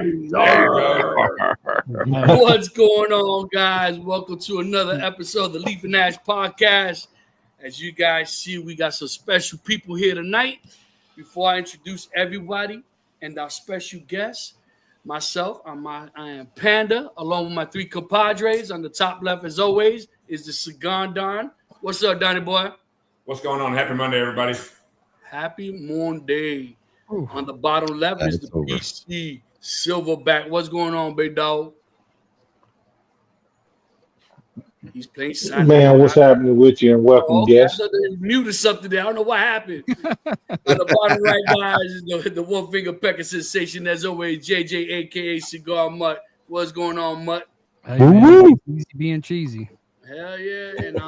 There you go. What's going on, guys? Welcome to another episode of the Leaf and Nash podcast. As you guys see, we got some special people here tonight. Before I introduce everybody and our special guest, myself, I am Panda, along with my three compadres. On the top left, as always, is the CIGAR Don. What's up, Donnie boy? What's going on? Happy Monday, everybody. Happy Monday. On the bottom left is the PC Silverback. What's going on, big dog? He's playing silent. Man, what's happening with you? And welcome, guests. I muted something there. I don't know what happened. On the bottom right, guys, is the one finger pecker sensation. As always, JJ, aka Cigar Mutt. What's going on, Mutt? Hey, man, easy being cheesy. Hell yeah. And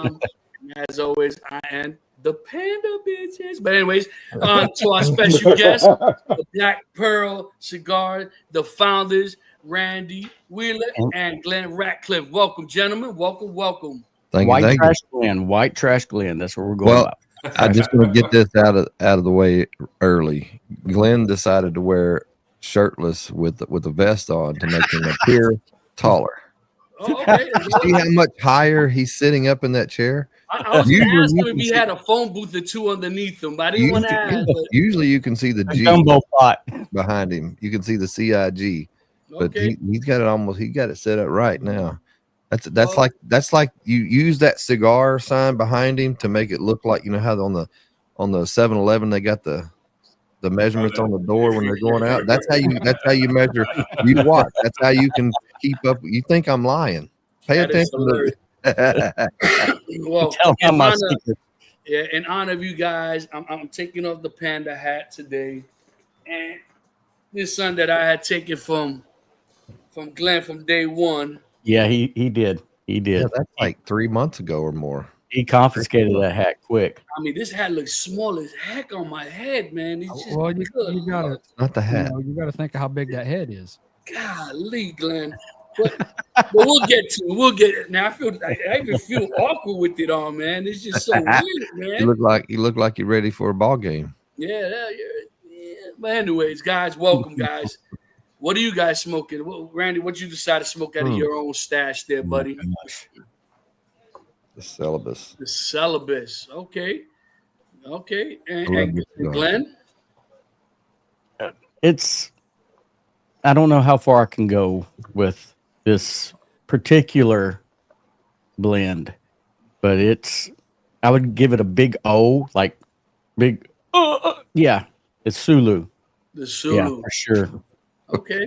as always, I am the Panda bitches. But anyways, to our special guest, the Black Pearl Cigar, the founders, Randy Wheeler and Glenn Ratcliffe. Welcome, gentlemen. Welcome. Thank White you. trash Glenn. White trash Glenn. That's what we're going Well, about. I just want to get this out of the way early. Glenn decided to wear shirtless with a vest on to make him appear taller. Oh, okay. See how much higher he's sitting up in that chair? I was going to ask him if he had a phone booth or two underneath him, but I didn't want to ask. Usually you can see the G Jumbo pot. behind him. You can see the CIG. But Okay. he's got it he got it set up right now. That's like you use that cigar sign behind him to make it look like, you know how on the 7-Eleven they got the measurements on the door when they're going out. That's how you measure. You watch. That's how you can keep up. You think I'm lying? Pay attention to Well, Tell him my secret. in honor of you guys, I'm taking off the Panda hat today. And this son that I had taken from Glenn from day one. Yeah, he did. He did. Yeah, that's like 3 months ago or more. He confiscated that hat quick. I mean, this hat looks small as heck on my head, man. It's just Well, good. you gotta Not the hat. you gotta think of how big that head is. Golly, Glenn. But we'll get to it. We'll get it. Now I even feel awkward with it on, man. It's just so weird, man. You look like you're ready for a ball game. Yeah. But anyways, guys, welcome, guys. What are you guys smoking? Randy, what you decide to smoke out of your own stash there, buddy? The Celibus. The Celibus. Okay. And Glenn? I don't know how far I can go with this particular blend, but I would give it a big O, like big. Yeah, it's Sulu. The Sulu. Yeah, for sure. Okay.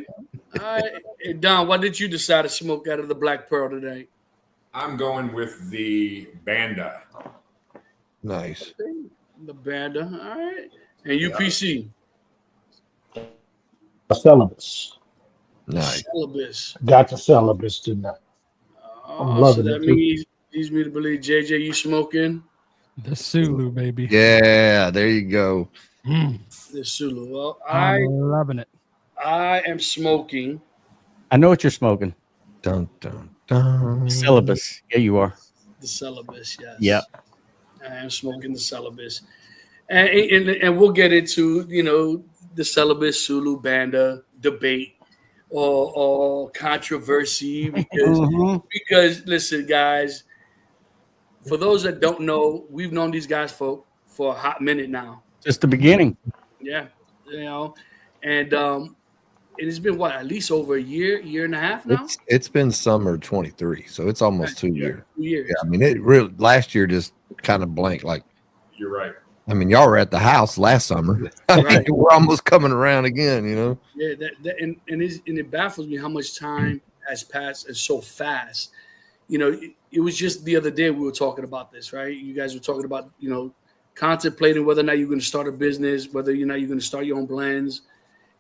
All right. Hey, Don, why did you decide to smoke out of the Black Pearl today? I'm going with the Banda. Nice. Okay. The Banda. All right. And UPC? Celibus. Nice. Celibus. Got the Celibus tonight. I'm loving so it, that means leads me to believe, JJ, you smoking? The Sulu, baby. Yeah, there you go. The Sulu. Well, I'm loving it. I am smoking. I know what you're smoking. Dun, dun, dun. Celibus. Yeah, you are. The Celibus, yes. Yep. I am smoking the Celibus. And we'll get into, the Celibus Sulu Banda debate or controversy because listen, guys, for those that don't know, we've known these guys for a hot minute now. Just the beginning. Yeah. And it has been at least over a year and a half now? It's been summer 23, so it's almost 2 years. 2 years. Yeah, I mean, it really last year just kind of blanked. Like, You're right. I mean, y'all were at the house last summer. Right. We're almost coming around again, Yeah, and it baffles me how much time has passed and so fast. It was just the other day we were talking about this, right? You guys were talking about, contemplating whether or not you're going to start a business, whether or not you're going to start your own blends,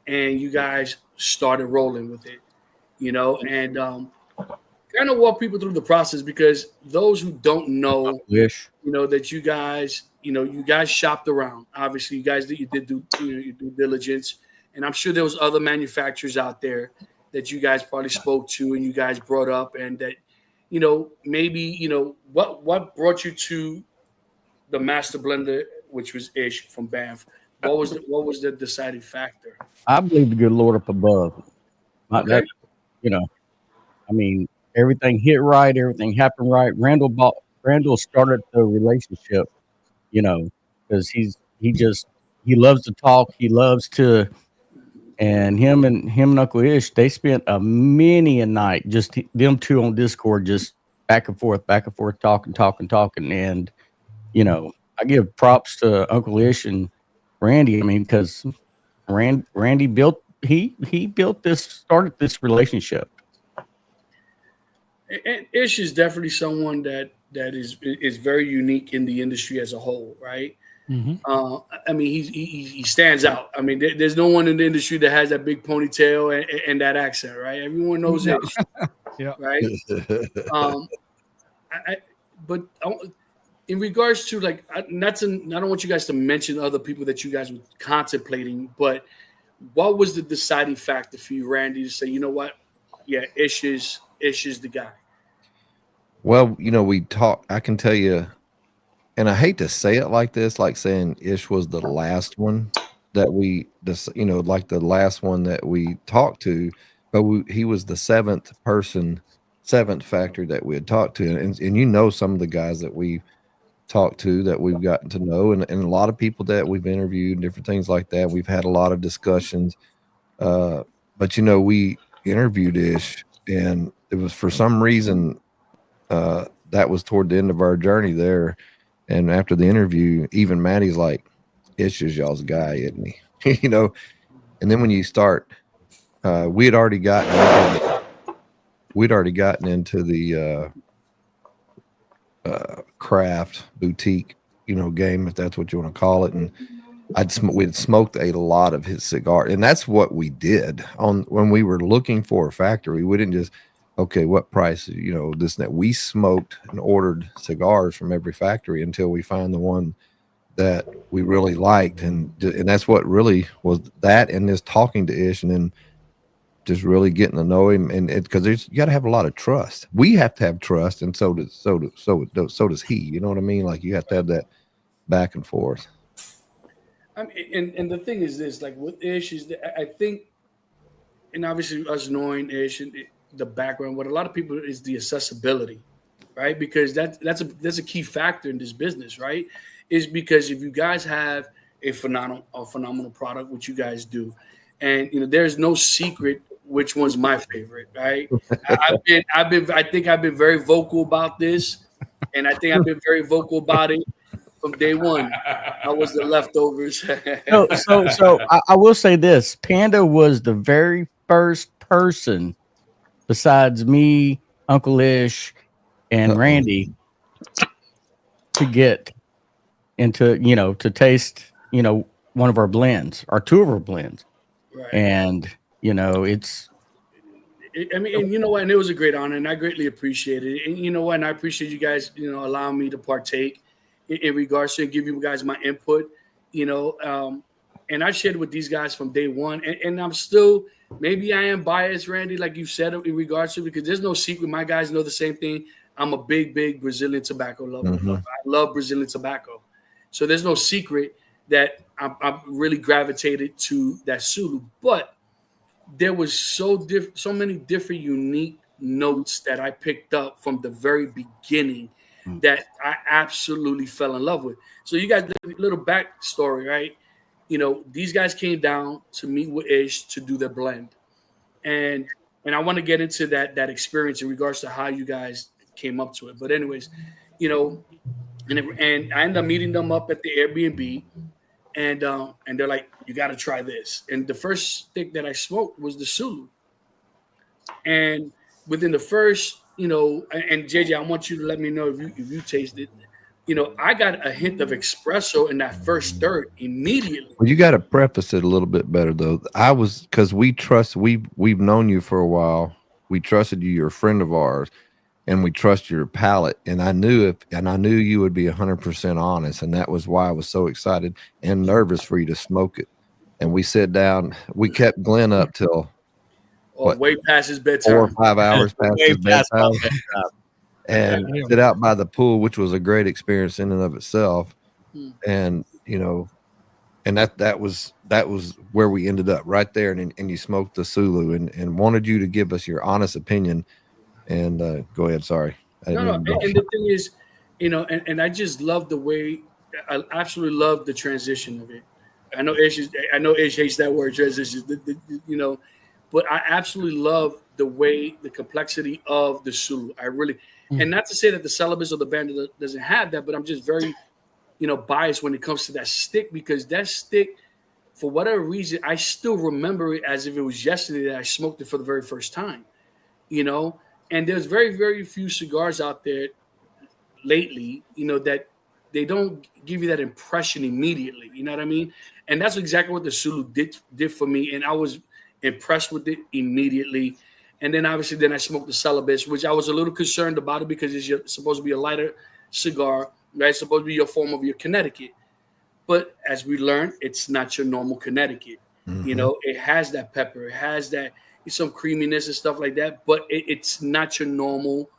and you guys started rolling with it, and kind of walk people through the process, because those who don't know, that you guys shopped around. Obviously, you guys did do your due diligence, and I'm sure there was other manufacturers out there that you guys probably spoke to and you guys brought up, and that maybe what brought you to the master blender, which was Ish from Banff. What was the deciding factor? I believe the good Lord up above. Okay. You know, I mean, everything hit right, everything happened right. Randall started the relationship, you know, because he loves to talk, he loves to, and him and Uncle Ish, they spent a many a night just them two on Discord, just back and forth, talking, and I give props to Uncle Ish and Randy. I mean, because Randy he built this, started this relationship. And Ish is definitely someone that is very unique in the industry as a whole, right? Mm-hmm. I mean, he stands out. I mean, there's no one in the industry that has that big ponytail and that accent, right? Everyone knows Yeah. Ish, Yeah. right? I, but in regards to like, I don't want you guys to mention other people that you guys were contemplating, but what was the deciding factor for you, Randy, to say, you know what, yeah, Ish is the guy? Well, we talk. I can tell you, and I hate to say it like this, like saying Ish was the last one that like the last one that we talked to, but he was the seventh factor that we had talked to, and some of the guys that we talked to that we've gotten to know, and a lot of people that we've interviewed and different things like that. We've had a lot of discussions, but we interviewed Ish, and it was for some reason that was toward the end of our journey there. And after the interview, even Maddie's like, Ish is y'all's guy, isn't he? And then when you start, we'd already gotten into the craft boutique, game, if that's what you want to call it. And we'd smoked a lot of his cigar, and that's what we did when we were looking for a factory. We didn't just, okay, what price, this and that. We smoked and ordered cigars from every factory until we find the one that we really liked, and that's what really was that. And this talking to Ish, and then just really getting to know him, and because you got to have a lot of trust. We have to have trust, and so does he. You know what I mean? Like, you have to have that back and forth. I mean, and the thing is this, like with Ish, is that I think, and obviously us knowing Ish and the background, what a lot of people is the accessibility, right? Because that's a key factor in this business, right? Is because if you guys have a phenomenal product, which you guys do, and there's no secret which one's my favorite, right? I think I've been very vocal about this, and I think I've been very vocal about it from day one. I was the leftovers. So I will say this: Panda was the very first person, besides me, Uncle Ish, and Randy, to get into to taste one of our blends, or two of our blends, Right. and it's. I mean, and you know what? And it was a great honor, and I greatly appreciate it. And you know what? And I appreciate you guys, allowing me to partake in regards to give you guys my input. And I shared with these guys from day one, and I'm still, maybe I am biased, Randy, like you said, in regards to, because there's no secret. My guys know the same thing. I'm a big Brazilian tobacco lover. Mm-hmm. I love Brazilian tobacco, so there's no secret that I'm really gravitated to that Sulu, but there was so many different unique notes that I picked up from the very beginning that I absolutely fell in love with. So you guys, little backstory, right? These guys came down to meet with Ish to do their blend, and I want to get into that experience in regards to how you guys came up to it. But anyways, and I ended up meeting them up at the Airbnb. And they're like, you got to try this. And the first stick that I smoked was the Sulu. And within the first, and JJ, I want you to let me know if you tasted. I got a hint of espresso in that first third immediately. Well, you got to preface it a little bit better, though. Because we've known you for a while. We trusted you. You're a friend of ours. And we trust your palate. And I knew you would be 100% honest. And that was why I was so excited and nervous for you to smoke it. And we sat down, we kept Glenn up till way past his bedtime. 4 or 5 hours past his bedtime. And sit out by the pool, which was a great experience in and of itself. And, and that was where we ended up right there, and you smoked the Sulu, and wanted you to give us your honest opinion. And go ahead, sorry. No, no. And the thing is, and I just love the way. I absolutely love the transition of it. I know Ish hates that word transition. But I absolutely love the way, the complexity of the Sulu. I really, and not to say that the Celibus or the band doesn't have that, but I'm just very, biased when it comes to that stick, because that stick, for whatever reason, I still remember it as if it was yesterday that I smoked it for the very first time. And there's very, very few cigars out there lately, that they don't give you that impression immediately. You know what I mean? And that's exactly what the Sulu did for me. And I was impressed with it immediately. And then obviously I smoked the Celibus, which I was a little concerned about it because it's supposed to be a lighter cigar, right? It's supposed to be your form of your Connecticut. But as we learned, it's not your normal Connecticut. Mm-hmm. It has that pepper. It has that some creaminess and stuff like that. But it's not your normal,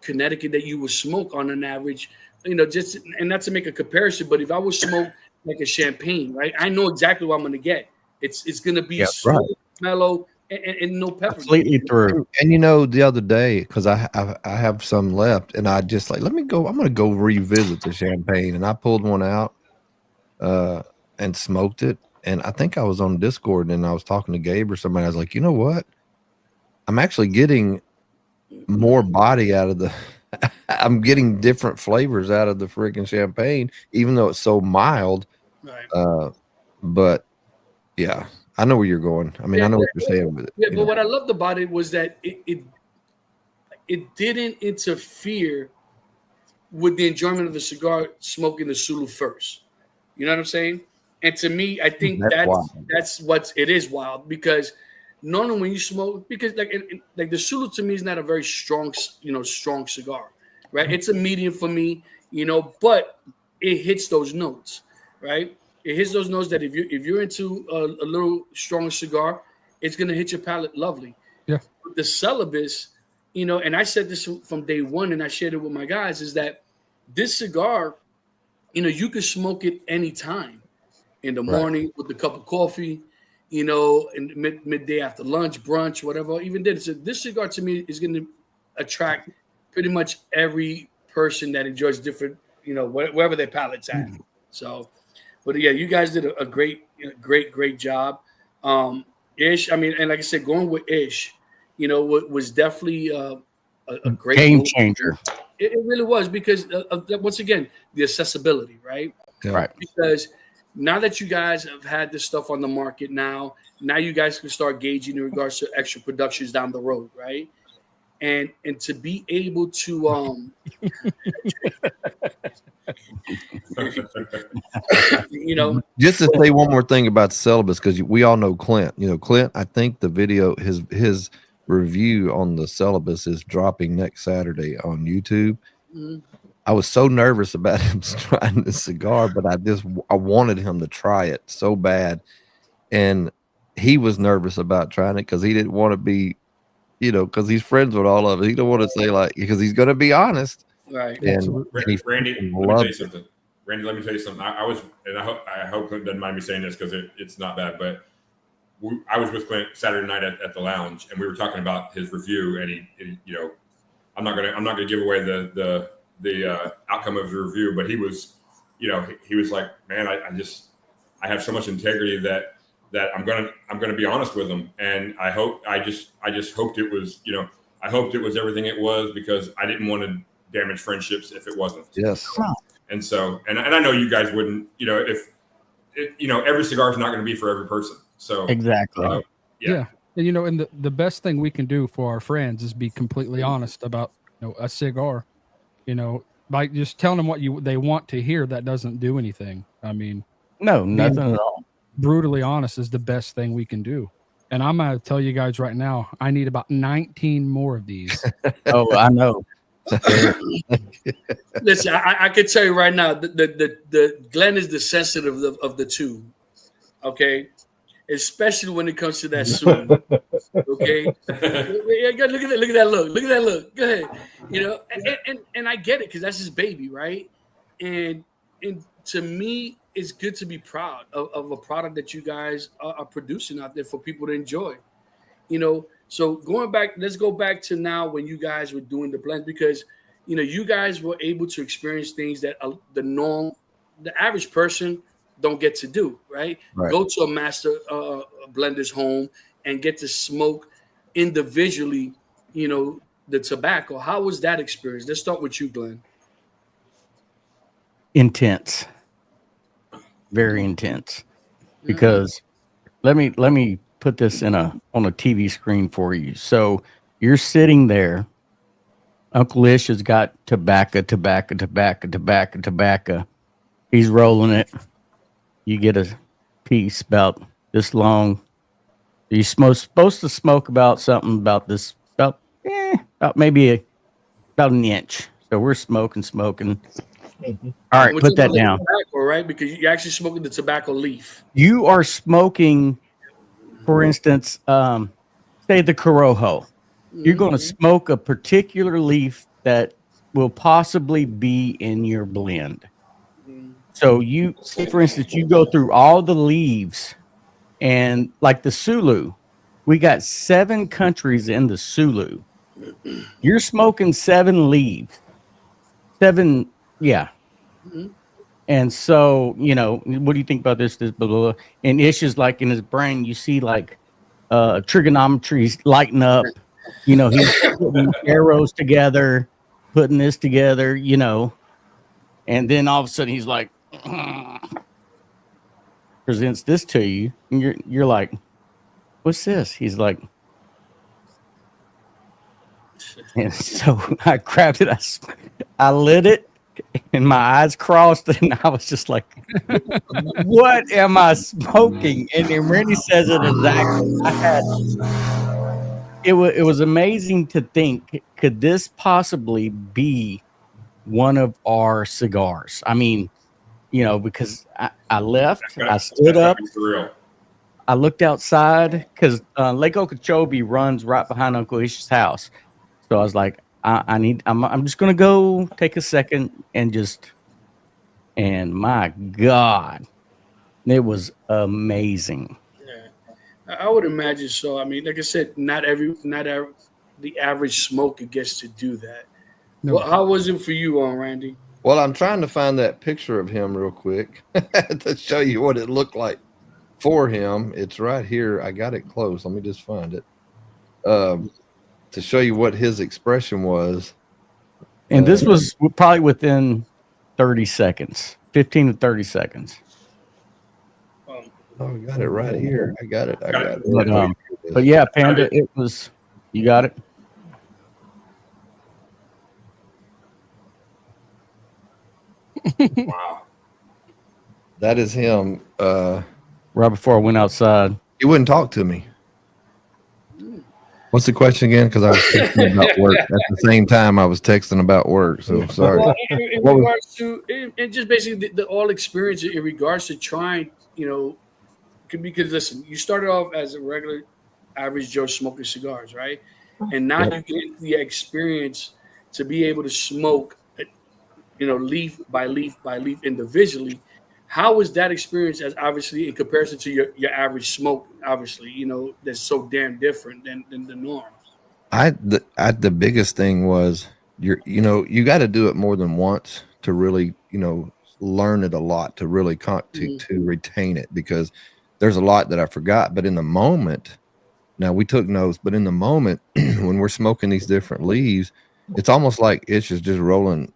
Connecticut that you would smoke on an average, just, and not to make a comparison, but if I would smoke like a champagne, right, I know exactly what I'm going to get. It's going to be smooth, mellow, and no pepper. Completely through. And the other day, because I have some left, and I just I'm going to go revisit the champagne, and I pulled one out and smoked it. And I think I was on Discord, and I was talking to Gabe or somebody. I was like, you know what? I'm actually getting more body out of the I'm getting different flavors out of the freaking champagne, even though it's so mild. Right. But yeah, I know where you're going. I mean, I know what you're saying with it. Yeah, but what I loved about it was that it didn't interfere with the enjoyment of the cigar, smoking the Sulu first. You know what I'm saying? And to me, I think that's what it is wild, because normally when you smoke, because like the Sulu to me is not a very strong cigar, right? It's a medium for me, but it hits those notes, right? It hits those notes that if you're into a little stronger cigar, it's gonna hit your palate lovely. Yeah. The Celibus, and I said this from day one, and I shared it with my guys, is that this cigar, you can smoke it anytime, in the morning with a cup of coffee, in midday after lunch, brunch, whatever. Even then, so this cigar to me is going to attract pretty much every person that enjoys different, wherever their palate's at. So, but yeah, you guys did a great job. Ish, I mean, and like I said, going with Ish, was definitely a great game changer. It really was, because once again, the accessibility, right? Yeah. Right. Because now that you guys have had this stuff on the market, now you guys can start gauging in regards to extra productions down the road, right? And to be able to just to say one more thing about the Celibus, because we all know Clint. Clint, I think the video, his review on the Celibus is dropping next Saturday on YouTube. Mm-hmm. I was so nervous about him trying the cigar, but I wanted him to try it so bad. And he was nervous about trying it because he didn't want to be, because he's friends with all of us. He don't want to say because he's going to be honest. Right. And Randy, let me tell you something. Randy, let me tell you something. I hope Clint doesn't mind me saying this because it's not bad, but I was with Clint Saturday night at the lounge, and we were talking about his review, and he I'm not gonna give away the outcome of the review, but he was, he was like, man, I have so much integrity that I'm gonna be honest with him, and I just hoped it was, I hoped it was everything it was, because I didn't want to damage friendships if it wasn't. Yes. And so, and I know you guys wouldn't, if every cigar is not going to be for every person. So exactly. Yeah. And and the best thing we can do for our friends is be completely honest about a cigar. By just telling them what they want to hear, that doesn't do anything. I mean, no, nothing at all. Brutally honest is the best thing we can do. And I'm gonna tell you guys right now, I need about 19 more of these. Oh, I know. Listen, I can tell you right now, the Glenn is the sensitive of the two. Okay. Especially when it comes to that suit. Okay. Look at that look. Go ahead. And I get it, because that's his baby, right? And to me, it's good to be proud of a product that you guys are producing out there for people to enjoy. So let's go back to now when you guys were doing the blends, because you guys were able to experience things that the average person don't get to do, right? Right. Go to a master blender's home and get to smoke individually, the tobacco. How was that experience? Let's start with you, Glenn. Intense, very intense. Because let me put this on a TV screen for you. So you're sitting there. Uncle Ish has got tobacco. He's rolling it. You get a piece about this long. You're supposed to smoke about something about this, about maybe about an inch. So we're smoking. All right, put that down. Tobacco, right? Because you're actually smoking the tobacco leaf. You are smoking, for instance, say the Corojo. You're going to smoke a particular leaf that will possibly be in your blend. So you, say for instance, you go through all the leaves, and like the Sulu, we got 7 countries in the Sulu. You're smoking 7 leaves. 7, yeah. And so, what do you think about this blah, blah, blah. And Ish is like in his brain, you see like trigonometry lighting up. He's putting arrows together, putting this together, and then all of a sudden he's like, presents this to you, and you're like, what's this? He's like, and so I grabbed it, I lit it, and my eyes crossed, and I was just like, what am I smoking? And then Randy says it exactly. It was amazing to think, could this possibly be one of our cigars? I mean, because I left, I stood up, I looked outside, because Lake Okeechobee runs right behind Uncle Ish's house. So I was like, I'm just gonna go take a second and my God, it was amazing. I would imagine so. I mean, like I said, not the average smoker gets to do that. No. Well, how was it for you, Randy? Well, I'm trying to find that picture of him real quick to show you what it looked like for him. It's right here. I got it close. Let me just find it to show you what his expression was. And this was probably within 30 seconds, 15 to 30 seconds. Oh, I got it right here. I got it. But yeah, Panda, it was, you got it. Wow. That is him. Right before I went outside. He wouldn't talk to me. What's the question again? Because I was texting about work at the same time. I was texting about work. So sorry. Well, in regards to, and just basically the all experience in regards to trying, because listen, you started off as a regular average Joe smoking cigars, right? And now you get the experience to be able to smoke, leaf by leaf by leaf individually. How was that experience, as obviously in comparison to your average smoke? Obviously, that's so damn different than the norm. The biggest thing was you got to do it more than once to really learn it a lot, to really to retain it, because there's a lot that I forgot. But in the moment, now we took notes, but in the moment when we're smoking these different leaves, it's almost like it's just rolling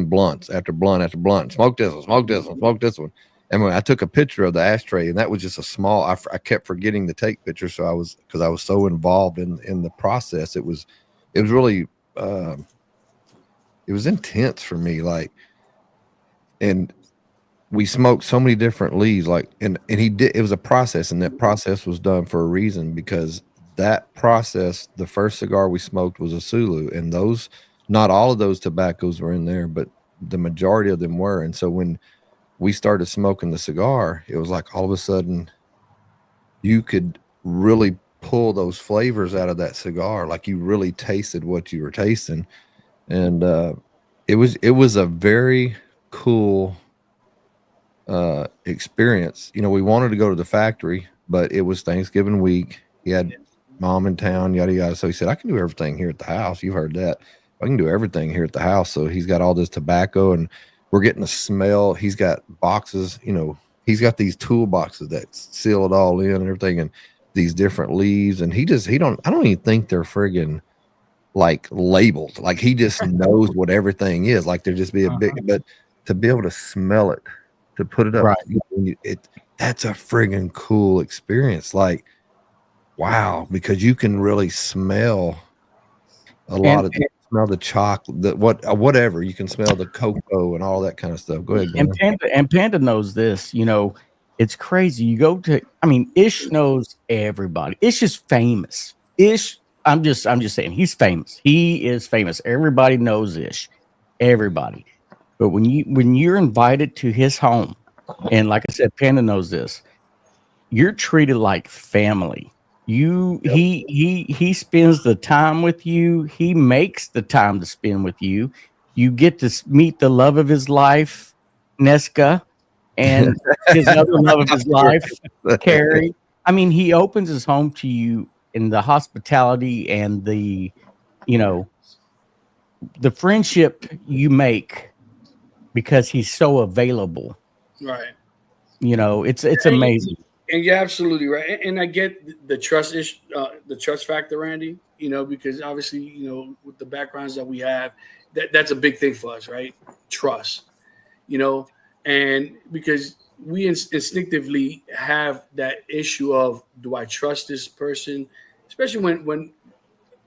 blunts after blunt after blunt. Smoke this one, smoke this one, smoke this one. And when I took a picture of the ashtray, and that was just a small, I kept forgetting to take pictures. So because I was so involved in the process, it was really, it was intense for me. And we smoked so many different leaves, and it was a process, and that process was done for a reason, because that process, the first cigar we smoked was a Sulu, and not all of those tobaccos were in there, but the majority of them were. And so when we started smoking the cigar, it was like all of a sudden you could really pull those flavors out of that cigar. Like you really tasted what you were tasting. And it was a very cool experience. You know, we wanted to go to the factory, but it was Thanksgiving week. He had mom in town, yada yada. So he said, I can do everything here at the house. You've heard that. I can do everything here at the house. So he's got all this tobacco, and we're getting the smell. He's got boxes, you know, he's got these toolboxes that seal it all in and everything, and these different leaves. And I don't even think they're friggin' like labeled. Like he just knows what everything is. Like there just be a big, but to be able to smell it, to put it up, right. That's a friggin' cool experience. Like, wow, because you can really smell smell the chocolate, whatever. You can smell the cocoa and all that kind of stuff. Go ahead. And Panda knows this. You know, it's crazy. You go to, I mean, Ish knows everybody. Ish is famous. Ish, I'm just saying, he's famous. He is famous. Everybody knows Ish. Everybody. But when you're invited to his home, and like I said, Panda knows this, you're treated like family. He spends the time with you. He makes the time to spend with you. You get to meet the love of his life, Nesca, and his other love of his life, Carrie. I mean, he opens his home to you in the hospitality and the friendship you make because he's so available. Right. You know, it's amazing. And you're absolutely right. And I get the trust factor, Randy, you know, because obviously, you know, with the backgrounds that we have, that's a big thing for us, right? Trust, you know, and because we instinctively have that issue of, do I trust this person? Especially when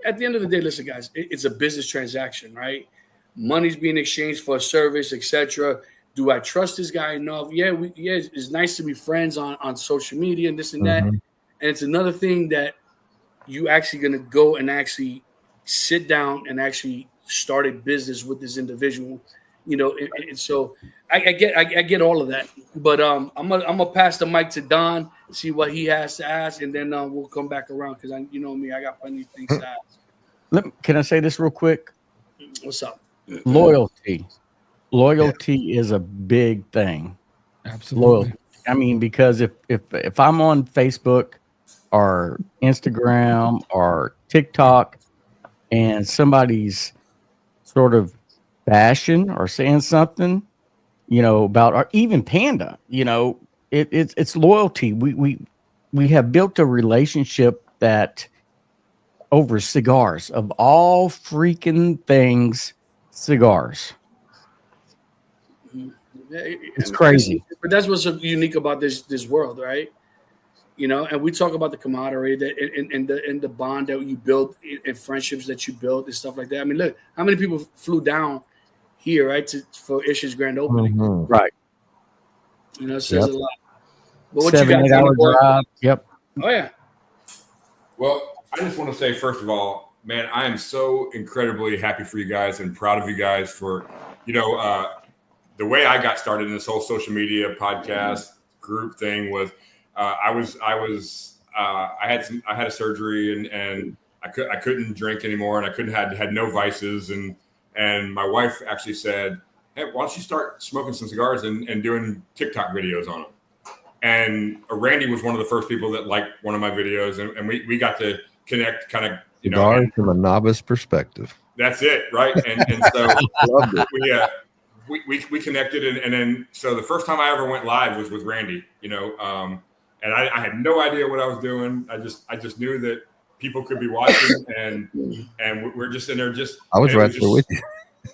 at the end of the day, listen, guys, it's a business transaction, right? Money's being exchanged for a service, etc. Do I trust this guy enough? Yeah, it's nice to be friends on social media and this and that. And it's another thing that you actually going to go and actually sit down and actually start a business with this individual, you know. And so I get all of that. But I'm gonna pass the mic to Don, see what he has to ask, and then we'll come back around because you know me, I got plenty of things to ask. Can I say this real quick? What's up? Loyalty is a big thing. Absolutely. Loyalty. I mean, because if I'm on Facebook or Instagram or TikTok and somebody's sort of bashing or saying something, you know, about, or even Panda, you know, it's loyalty. We have built a relationship that over cigars, of all freaking things, cigars. It's crazy. But that's what's so unique about this world, right? You know, and we talk about the camaraderie that and the bond that you build and friendships that you build and stuff like that. I mean, look, how many people flew down here, right, for Ish's grand opening? Right. You know, it says a lot. But what 7-8 hour drive. Yep. Oh yeah. Well, I just want to say, first of all, man, I am so incredibly happy for you guys and proud of you guys for, you know, the way I got started in this whole social media podcast group thing was I had a surgery and I couldn't drink anymore and I had no vices and my wife actually said, hey, why don't you start smoking some cigars and doing TikTok videos on them? And Randy was one of the first people that liked one of my videos and we got to connect kind of, you know, from a novice perspective. That's it, right? And so we connected and then so the first time I ever went live was with Randy, you know, and I had no idea what I was doing. I just knew that people could be watching and we're just in there I was right there with you.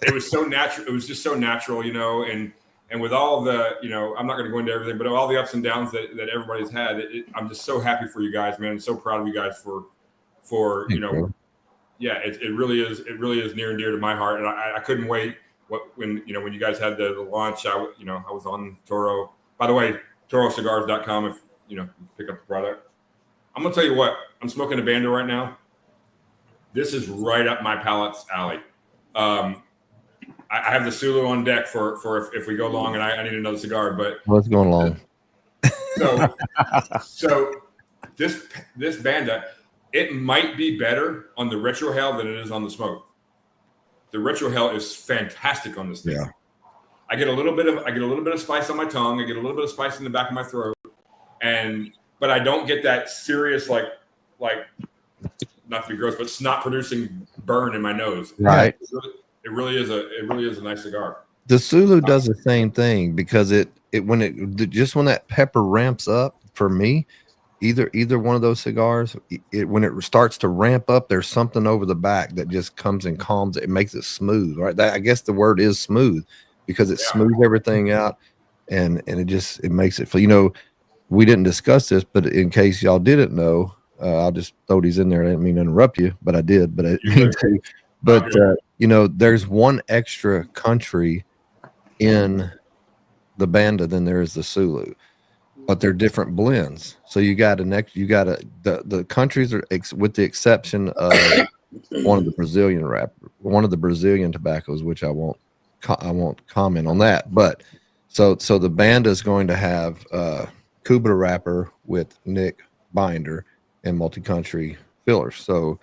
It was so natural. It was just so natural, you know, and with all the, you know, I'm not going to go into everything, but all the ups and downs that everybody's had, I'm just so happy for you guys, man. I'm so proud of you guys for you know, yeah, it really is near and dear to my heart. And I couldn't wait when you guys had the launch, I was on Toro. By the way, ToroCigars.com if, you know, pick up the product. I'm going to tell you what, I'm smoking a Bando right now. This is right up my palate's alley. I have the Sulu on deck for if we go long and I need another cigar, but what's going long? So this Banda, it might be better on the retrohale than it is on the smoke. The retrohale is fantastic on this thing. Yeah. I get a little bit of spice on my tongue. I get a little bit of spice in the back of my throat, but I don't get that serious like not to be gross, but snot producing burn in my nose. Right. It really is a nice cigar. The Sulu does the same thing because when that pepper ramps up for me, either one of those cigars, when it starts to ramp up, there's something over the back that just comes and calms it. It makes it smooth, right? I guess the word is smooth because it smooths everything out, and it makes it feel. We didn't discuss this, but in case y'all didn't know, I'll just throw these in there. I didn't mean to interrupt you, but I did. But I mean to. But there's one extra country in the Banda than there is the Sulu, but they're different blends. So the countries are with the exception of one of the Brazilian tobaccos, which I won't comment on that. But so the Banda is going to have Cuba wrapper with Nick binder and multi-country fillers. So,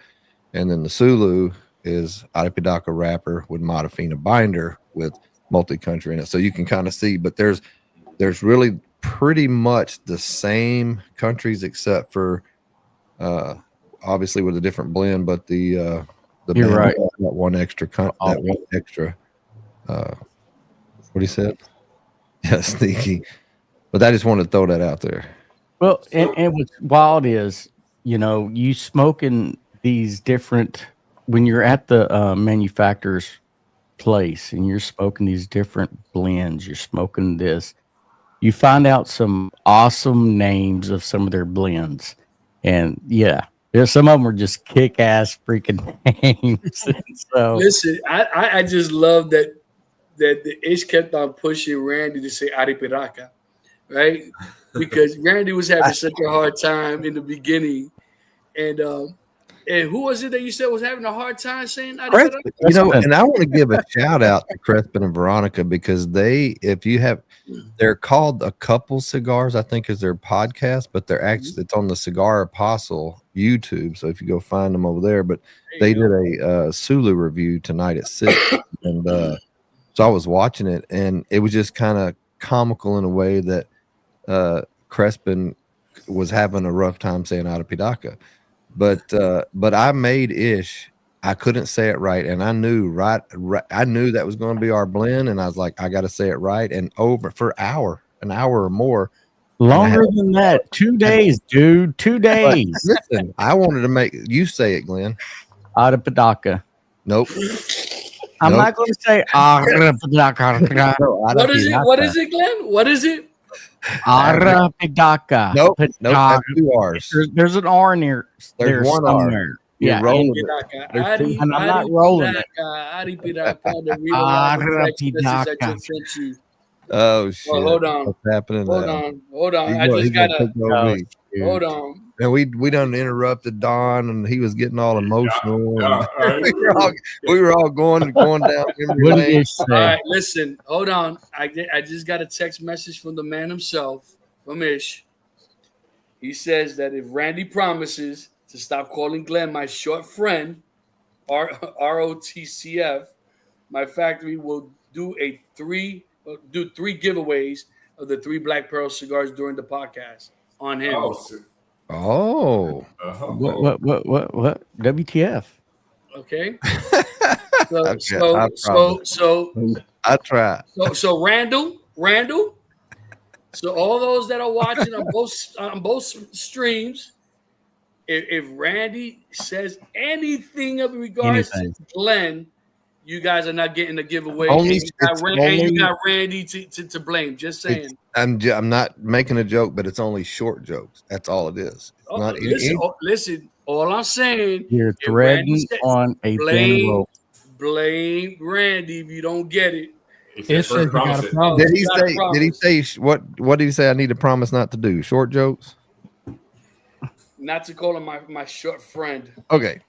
and then the Sulu is Arapiraca wrapper with Modafina binder with multi-country in it. So you can kind of see, but there's really pretty much the same countries except for obviously with a different blend, but the You're right. That one extra what he said. Yeah, sneaky. But I just wanted to throw that out there. Well, and what's wild is, you smoking these different, when you're at the manufacturer's place and you're smoking these different blends, you're smoking this, you find out some awesome names of some of their blends. And there's some of them are just kick-ass freaking names. So listen, I just love that the Ish kept on pushing Randy to say Arapiraca, right? Because Randy was having such a hard time in the beginning. And who was it that you said was having a hard time saying Arapiraca? And I want to give a shout out to Crespin and Veronica because they're called A Couple Cigars, I think is their podcast, but they're actually, it's on the Cigar Apostle YouTube. So if you go find them over there, but they did a Sulu review tonight at 6. And so I was watching it and it was just kind of comical in a way that Crespin was having a rough time saying Arapiraca. But I made Ish. I couldn't say it right, and I knew I knew that was going to be our blend, and I was like, I got to say it right. And over for an hour or more, longer than that, 2 days, dude, 2 days. Listen, I wanted to make you say it, Glenn. Arapiraca. Nope. I'm not going to say Arapiraca. What is it, Glenn? What is it? Arapiraca. Nope. That's 2 R's. There's an R in here. There's one somewhere. R. Yeah, and I'm not rolling it. Oh shit! Well, hold on. What's happening? Hold on. I just gotta hold on. And we done interrupted Don, and he was getting all emotional. We were all going down. What did you say? All right, listen. Hold on. I just got a text message from the man himself, from Ish. He says that if Randy promises to stop calling Glenn my short friend, ROTCF, my factory will do three giveaways of the 3 Black Pearl cigars during the podcast on him. Oh. What? WTF? Okay. So I try. So Randall. So all those that are watching on both streams, if Randy says anything of regards to Glenn, you guys are not getting a giveaway. You got Randy to blame. Just saying. I'm not making a joke, but it's only short jokes. That's all it is. Listen. All I'm saying, you're threading on a thin rope. Blame Randy if you don't get it. Did he say what did he say? I need to promise not to do short jokes. Not to call him my short friend. Okay.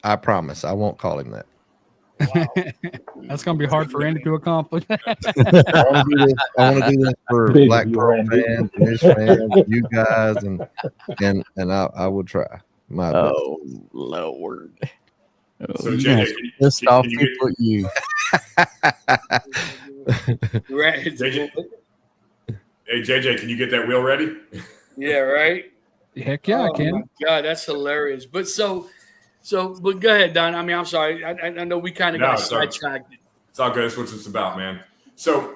I promise I won't call him that. Wow. That's gonna be hard for Randy to accomplish. I want to do this for Black Pearl fans and his fans, you guys, and I will try. Oh Lord! So JJ, pissed off people at you. Right. JJ, hey JJ, can you get that wheel ready? Yeah, right. Heck yeah, I Oh can. my God, that's hilarious. But but go ahead, Don. I mean, I'm sorry. I know we kind of No, got it's all- sidetracked. It's all good. That's what it's about, man. So,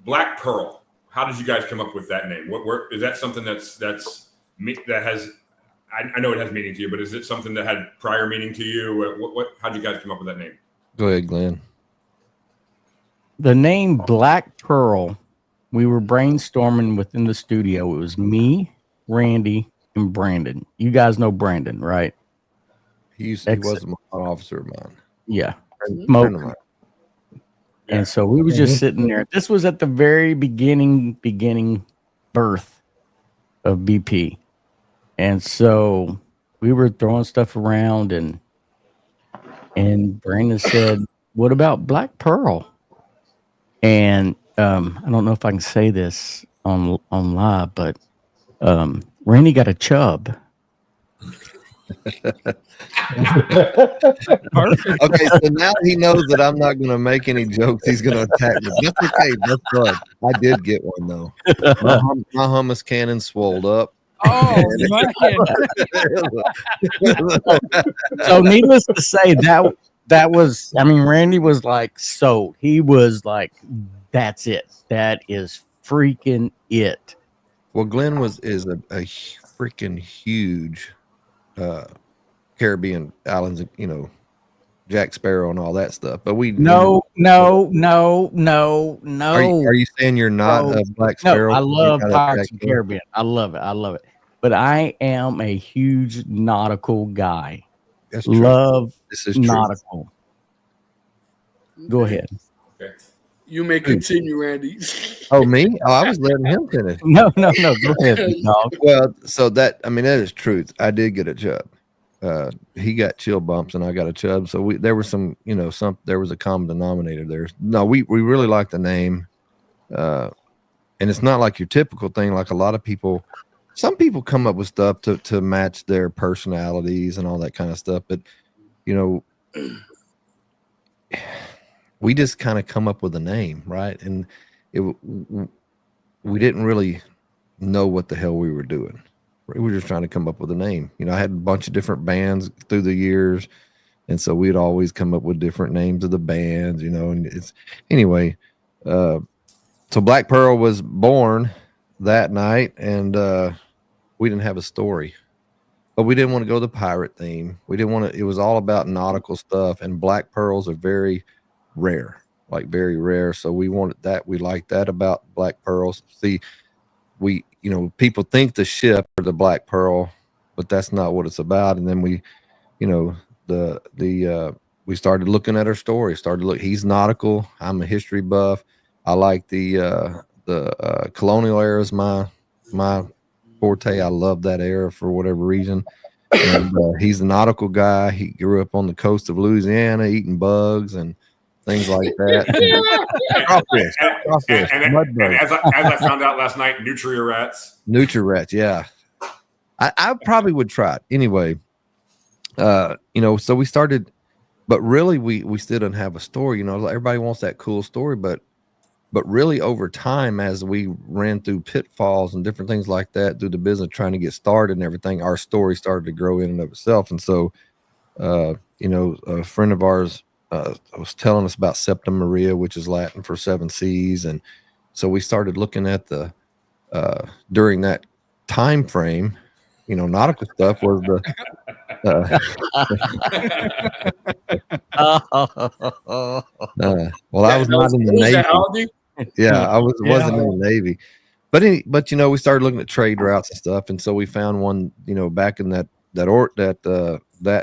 Black Pearl. How did you guys come up with that name? Where is that something that has? I know it has meaning to you, but is it something that had prior meaning to you? How did you guys come up with that name? Go ahead, Glenn. The name Black Pearl, we were brainstorming within the studio. It was me, Randy, and Brandon. You guys know Brandon, right? He was an officer of mine. Yeah. Friend of Smoke. mine. Yeah. And so we were just sitting there. This was at the very beginning birth of BP. And so we were throwing stuff around and Brandon said, "What about Black Pearl?" And I don't know if I can say this on live, but Randy got a chub. Perfect. Okay, so now he knows that I'm not going to make any jokes. He's going to attack me. That's okay. That's fun. I did get one though. My hummus cannon swolled up. Oh man. So needless to say, that was, I mean, Randy was like sold. He was like, that's it. That is freaking it. Well, Glenn is a freaking huge Caribbean islands, Jack Sparrow and all that stuff. But No. Are you saying you're not a Black Sparrow? No, I love You're not a Pirates Jack of the Caribbean. I love it. But I am a huge nautical guy. That's true. Love This is true. nautical. Go ahead. Okay. You may continue, Randy. Oh, me? Oh, I was letting him finish. No. Go ahead, big dog. Well, so that is truth. I did get a chub. He got chill bumps and I got a chub. So there was there was a common denominator there. No, we really like the name. And it's not like your typical thing. Like a lot of people, some people come up with stuff to match their personalities and all that kind of stuff. But, we just kind of come up with a name, right? And we didn't really know what the hell we were doing. We were just trying to come up with a name. I had a bunch of different bands through the years, and so we'd always come up with different names of the bands, and it's anyway. So Black Pearl was born that night, and we didn't have a story, but we didn't want to go the pirate theme. We didn't want to. It was all about nautical stuff, and black pearls are very rare, like very rare. So we wanted that. We liked that about black pearls. See, people think the ship or the black pearl, but that's not what it's about. And then we started looking at our story. He's nautical. I'm a history buff. I like the colonial era is my forte. I love that era for whatever reason. And he's a nautical guy. He grew up on the coast of Louisiana eating bugs and things like that. Crawfish, mud And bugs. as I found out last night, Nutria-Rats. Nutri-Rats, yeah. I probably would try it. Anyway, so we started, but really we still didn't have a story. Everybody wants that cool story, but really over time, as we ran through pitfalls and different things like that through the business, trying to get started and everything, our story started to grow in and of itself. And so, a friend of ours was telling us about Septa Maria, which is Latin for seven seas. And so we started looking at during that time frame, nautical stuff was well, I was not in the Navy. Yeah, I wasn't in the Navy, but we started looking at trade routes and stuff, and so we found one, back in that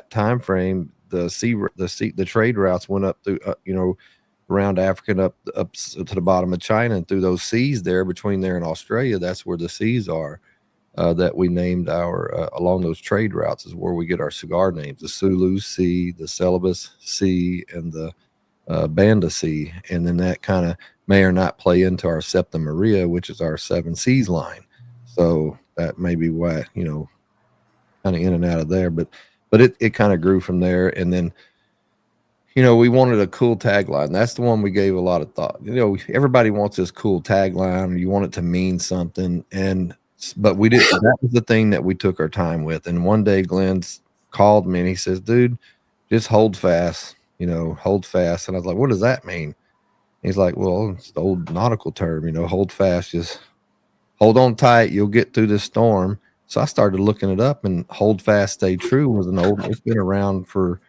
time frame, the trade routes went up through, around Africa and up to the bottom of China, and through those seas there between there and Australia, that's where the seas are. That we named our along those trade routes is where we get our cigar names: the Sulu Sea, the Celebes Sea, and the Banda Sea. And then that kind of may or not play into our Septa Maria, which is our seven seas line. So that may be why, kind of in and out of there, but it kind of grew from there. And then, we wanted a cool tagline. That's the one we gave a lot of thought. Everybody wants this cool tagline. You want it to mean something, but we didn't. That was the thing that we took our time with. And one day, Glenn's called me and he says, "Dude, just hold fast. Hold fast." And I was like, "What does that mean?" He's like, "Well, it's the old nautical term. Hold fast. Just hold on tight. You'll get through this storm." So I started looking it up, and hold fast, stay true was it's been around for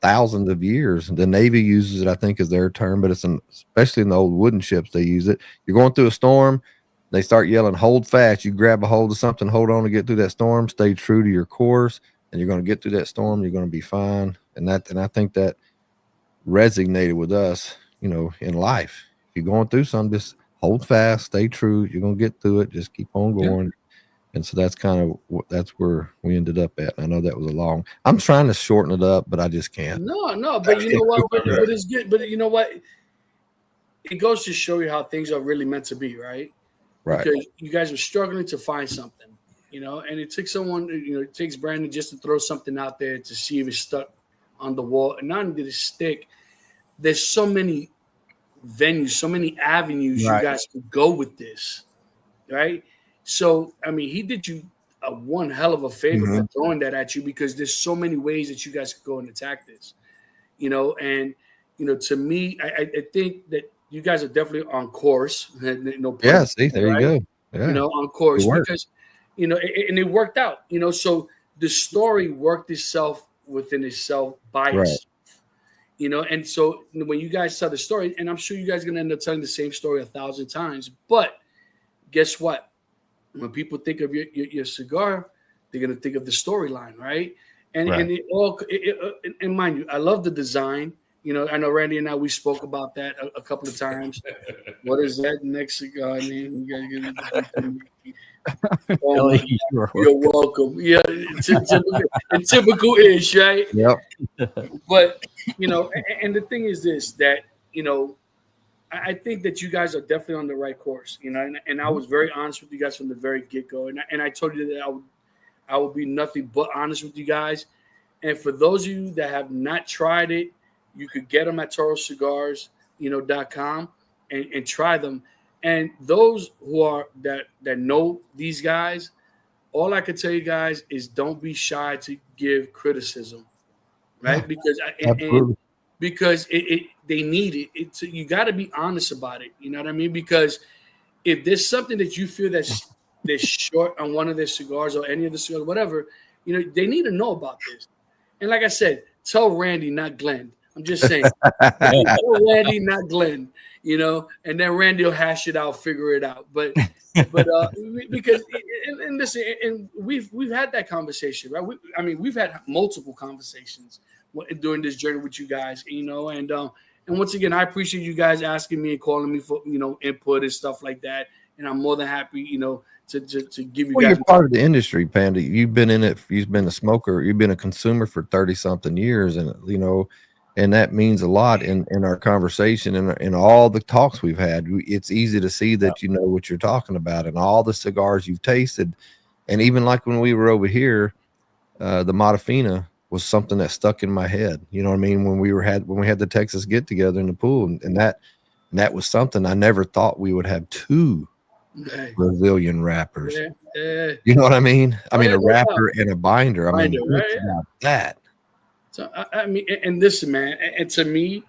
thousands of years. The Navy uses it, I think, as their term, but especially in the old wooden ships, they use it. You're going through a storm, they start yelling, "Hold fast." You grab a hold of something, hold on to get through that storm, stay true to your course, and you're going to get through that storm. You're going to be fine. And I think that resonated with us, in life. If you're going through something, just hold fast, stay true. You're going to get through it. Just keep on going. Yeah. And so that's where we ended up at. I know that was I'm trying to shorten it up, but I just can't. No, but you know what? But it's good. But you know what? It goes to show you how things are really meant to be, right? Right. Because you guys were struggling to find something, and it took someone, it takes Brandon just to throw something out there to see if it's stuck on the wall. And not only did it stick, there's so many venues, so many avenues you guys could go with this, right? So, I mean, he did you one hell of a favor for throwing that at you, because there's so many ways that you guys could go and attack this, and, to me, I think that you guys are definitely on course. No yeah, see, there you go. Yeah. On course, because, and it worked out, so the story worked itself within itself by itself, and so when you guys tell the story, and I'm sure you guys are going to end up telling the same story 1,000 times, but guess what? When people think of your cigar, they're gonna think of the storyline, right? And and mind you, I love the design. I know Randy and I, we spoke about that a couple of times. What is that next cigar name? You gotta get you're welcome. Yeah, typical ish, right? Yep. But and the thing is this, that I think that you guys are definitely on the right course, and I was very honest with you guys from the very get-go. And I told you that I would be nothing but honest with you guys. And for those of you that have not tried it, you could get them at torocigars.com and try them. And those who are that know these guys, all I can tell you guys is don't be shy to give criticism, right? Because they need it. You got to be honest about it. You know what I mean? Because if there's something that you feel that's short on one of their cigars or any of the cigars, whatever, they need to know about this. And like I said, tell Randy, not Glenn. I'm just saying, tell Randy, not Glenn. And then Randy will hash it out, figure it out. But because and listen, and we've had that conversation, right? We've had multiple conversations during this journey with you guys, and once again, I appreciate you guys asking me and calling me for input and stuff like that, and I'm more than happy to give you guys. You're part of the industry, Panda. You've been in it. You've been a smoker. You've been a consumer for 30-something years, and and that means a lot in our conversation and in all the talks we've had. It's easy to see that you know what you're talking about, and all the cigars you've tasted, and even like when we were over here, the Matafina was something that stuck in my head. You know what I mean? When we had the Texas get together in the pool, and that was something I never thought we would have two Brazilian wrappers. You know what I mean? I mean, a wrapper and a binder. I mean, about that. So I mean, and listen, man, and to me,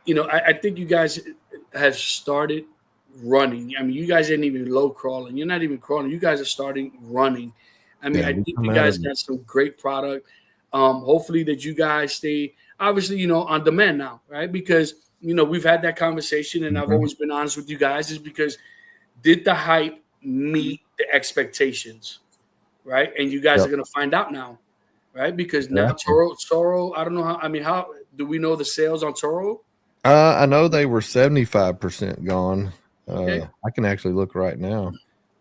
I think you guys have started running. I mean, you guys ain't even low crawling. You're not even crawling. You guys are starting running. I mean, I think you guys got some great product. Hopefully that you guys stay, obviously, on demand now, right? Because, we've had that conversation, and I've always been honest with you guys, is because did the hype meet the expectations, right? And you guys are going to find out now, right? Because now Toro, I don't know how do we know the sales on Toro? I know they were 75% gone. Okay. I can actually look right now.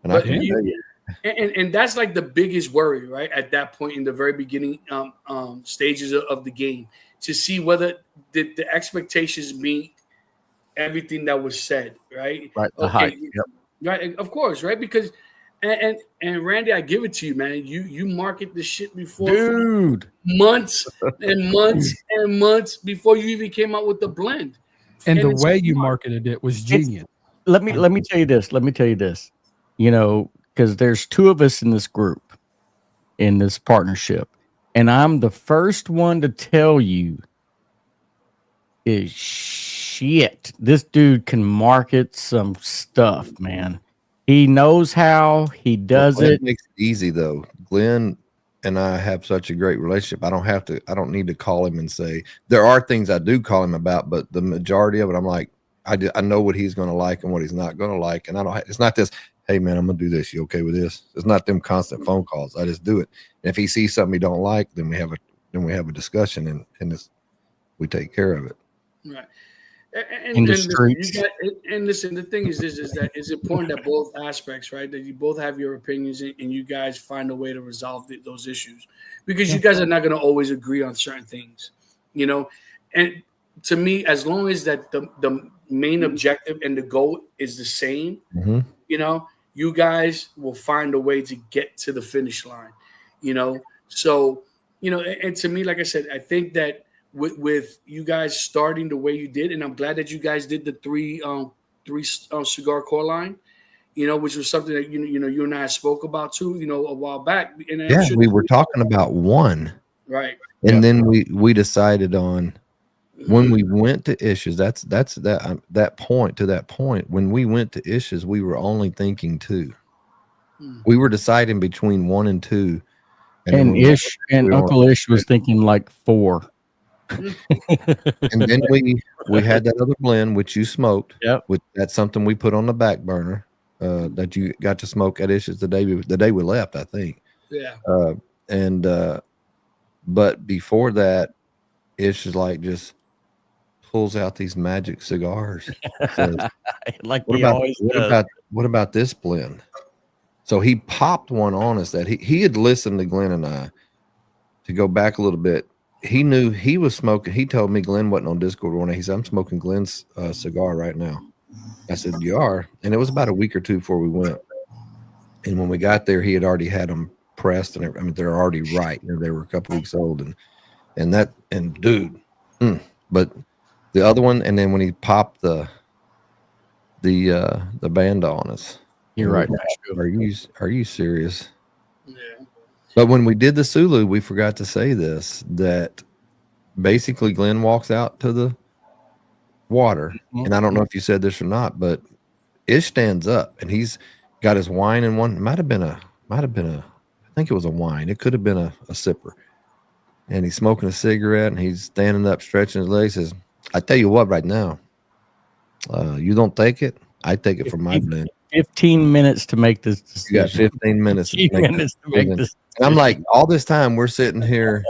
And I can tell you. And that's like the biggest worry, right? At that point in the very beginning stages of the game, to see whether the expectations meet everything that was said, right? Right. The hype. Yep. Right. Of course. Right. Because, And Randy, I give it to you, man. You market this shit before Dude. months and months and months before you even came out with the blend. And the it's way you smart. marketed it was genius. Let me tell you this. Let me tell you this. You know, because there's two of us in this group, in this partnership, and I'm the first one to tell you is shit. This dude can market some stuff, man. He knows how. He does Glenn it. makes it easy though. Glenn and I have such a great relationship. I don't need to call him and say, there are things I do call him about, but the majority of it, I'm like, I know what he's going to like and what he's not going to like. And it's not this, hey man, I'm going to do this. You okay with this? It's not them constant phone calls. I just do it. And if he sees something he don't like, then we have a discussion and we take care of it. Right. In the streets. And listen, the thing is that it's important that both aspects, right, that you both have your opinions and you guys find a way to resolve those issues, because you guys are not going to always agree on certain things, you know. And to me, as long as that the main objective and the goal is the same, you know, you guys will find a way to get to the finish line, you know. So, you know, and to me, like I said, I think that with you guys starting the way you did, and I'm glad that you guys did the three cigar core line, you know, which was something that you and I spoke about too, you know, a while back. And we were talking about one, right? And then we decided on when we went to issues. That's that point. When we went to issues, we were only thinking two. We were deciding between 1 and 2, and Uncle Ish was thinking like 4. And then we had that other blend which you smoked. Yep. That's something we put on the back burner that you got to smoke at Ish's the day we left, I think. Yeah. But before that, Ish is like just pulls out these magic cigars. Says, like he always does. What about this blend? So he popped one on us that he had listened to Glenn and I. To go back a little bit, he knew he was smoking. He told me Glenn wasn't on Discord one day. He said, I'm smoking Glenn's cigar right now. I said, you are? And it was about a week or two before we went. And when we got there, he had already had them pressed. And I mean, they're already right. They were a couple weeks old. And dude, but the other one, and then when he popped the band on us. You're right. Are you serious? Yeah. But when we did the Sulu, we forgot to say this, that basically Glenn walks out to the water. And I don't know if you said this or not, but Ish stands up and he's got his wine in one. It might have been a, I think it was a wine. It could have been a sipper. And he's smoking a cigarette and he's standing up, stretching his legs. Says, I tell you what, right now, you don't take it. I take it from my blend. 15 minutes to make this decision. You got 15 minutes to make this decision. And I'm like, all this time we're sitting here.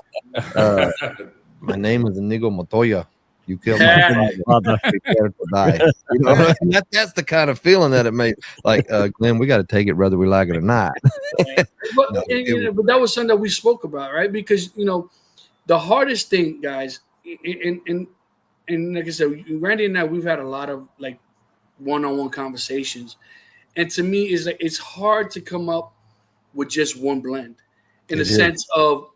My name is Inigo Montoya. You killed my father. You know, that's the kind of feeling that it made. Like, Glenn, we got to take it whether we like it or not. But that was something that we spoke about, right? Because the hardest thing, guys, and like I said, Randy and I, we've had a lot of like one-on-one conversations, and to me, is like it's hard to come up with just one blend in the sense of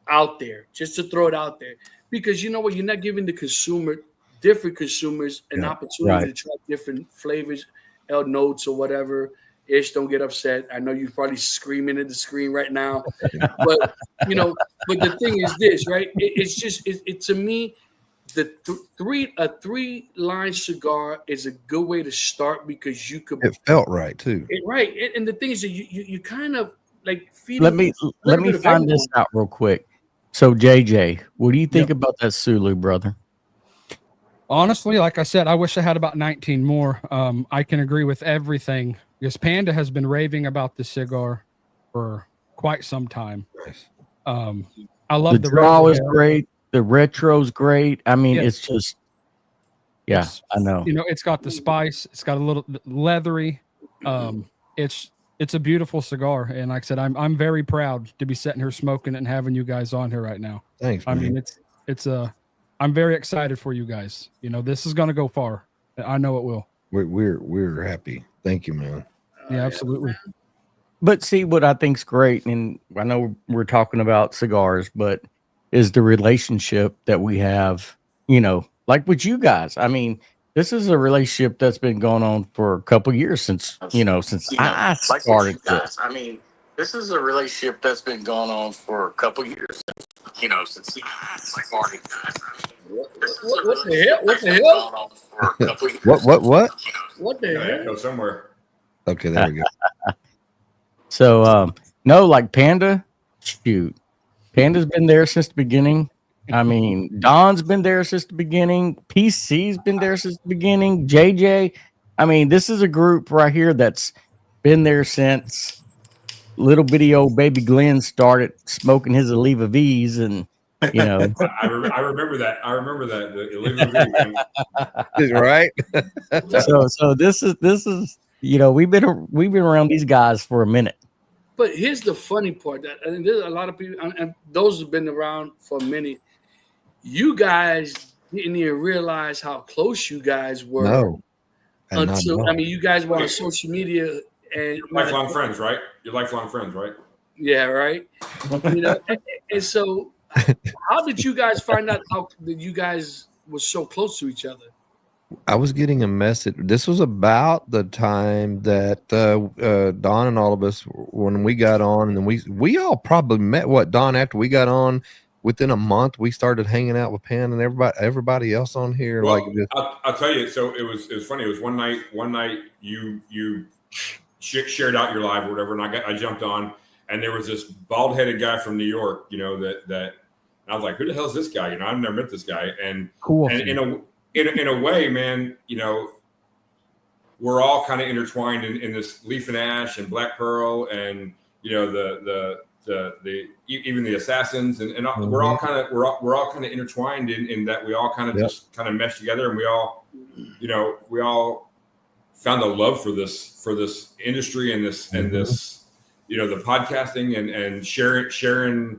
out there, just to throw it out there, because you know what, you're not giving the different consumers an opportunity to try different flavors, notes or whatever. Ish, don't get upset. I know you're probably screaming at the screen right now, but but the thing is this, right? It's just to me, the three-line cigar is a good way to start because you could. It felt right too. Right, and the thing is that you kind of like feed. Let me find this out real quick. So JJ, what do you think about that Sulu, brother? Honestly, like I said, I wish I had about 19 more. I can agree with everything because Panda has been raving about this cigar for quite some time. I love the draw is great. The retro's great. I mean, it's just, I know. It's got the spice. It's got a little leathery. It's a beautiful cigar, and like I said, I'm very proud to be sitting here smoking it and having you guys on here right now. Thanks. I mean, I'm very excited for you guys. This is going to go far. I know it will. We're happy. Thank you, man. Yeah, absolutely. But see, what I think's great, and I know we're talking about cigars, but is the relationship that we have, like with you guys. I mean, this is a relationship that's been going on for a couple years since I started this. I mean, this is a relationship that's been going on for a couple years since I started this. What the hell? What the hell? What? What the hell? Echo somewhere. Okay, there we go. So, no, like Panda, shoot. Panda's been there since the beginning. I mean, Don's been there since the beginning. PC's been there since the beginning. JJ. I mean, this is a group right here that's been there since little bitty old baby Glenn started smoking his Oliva V's, and I remember that. I remember that the Oliva V. Right. So this is we've been around these guys for a minute. But here's the funny part that there's a lot of people, and those who've been around for a minute. You guys didn't even realize how close you guys were. No. Until you guys were on social media and lifelong friends, right? You're lifelong friends, right? Yeah, right. And so, how did you guys find out that you guys were so close to each other? I was getting a message. This was about the time that Don and all of us, when we got on, and then we all probably met. Don, after we got on, within a month, we started hanging out with Pan and everybody else on here. Well, I'll tell you. So it was funny. It was one night you shared out your live or whatever, and I jumped on, and there was this bald headed guy from New York. That I was like, who the hell is this guy? I've never met this guy. And cool. And in a way, man, we're all kind of intertwined in this Leaf and Ash and Black Pearl, and the even the Assassins, and mm-hmm. we're all kind of intertwined in that we all kind of just kind of mesh together, and we all found a love for this industry and this mm-hmm. and this the podcasting and sharing.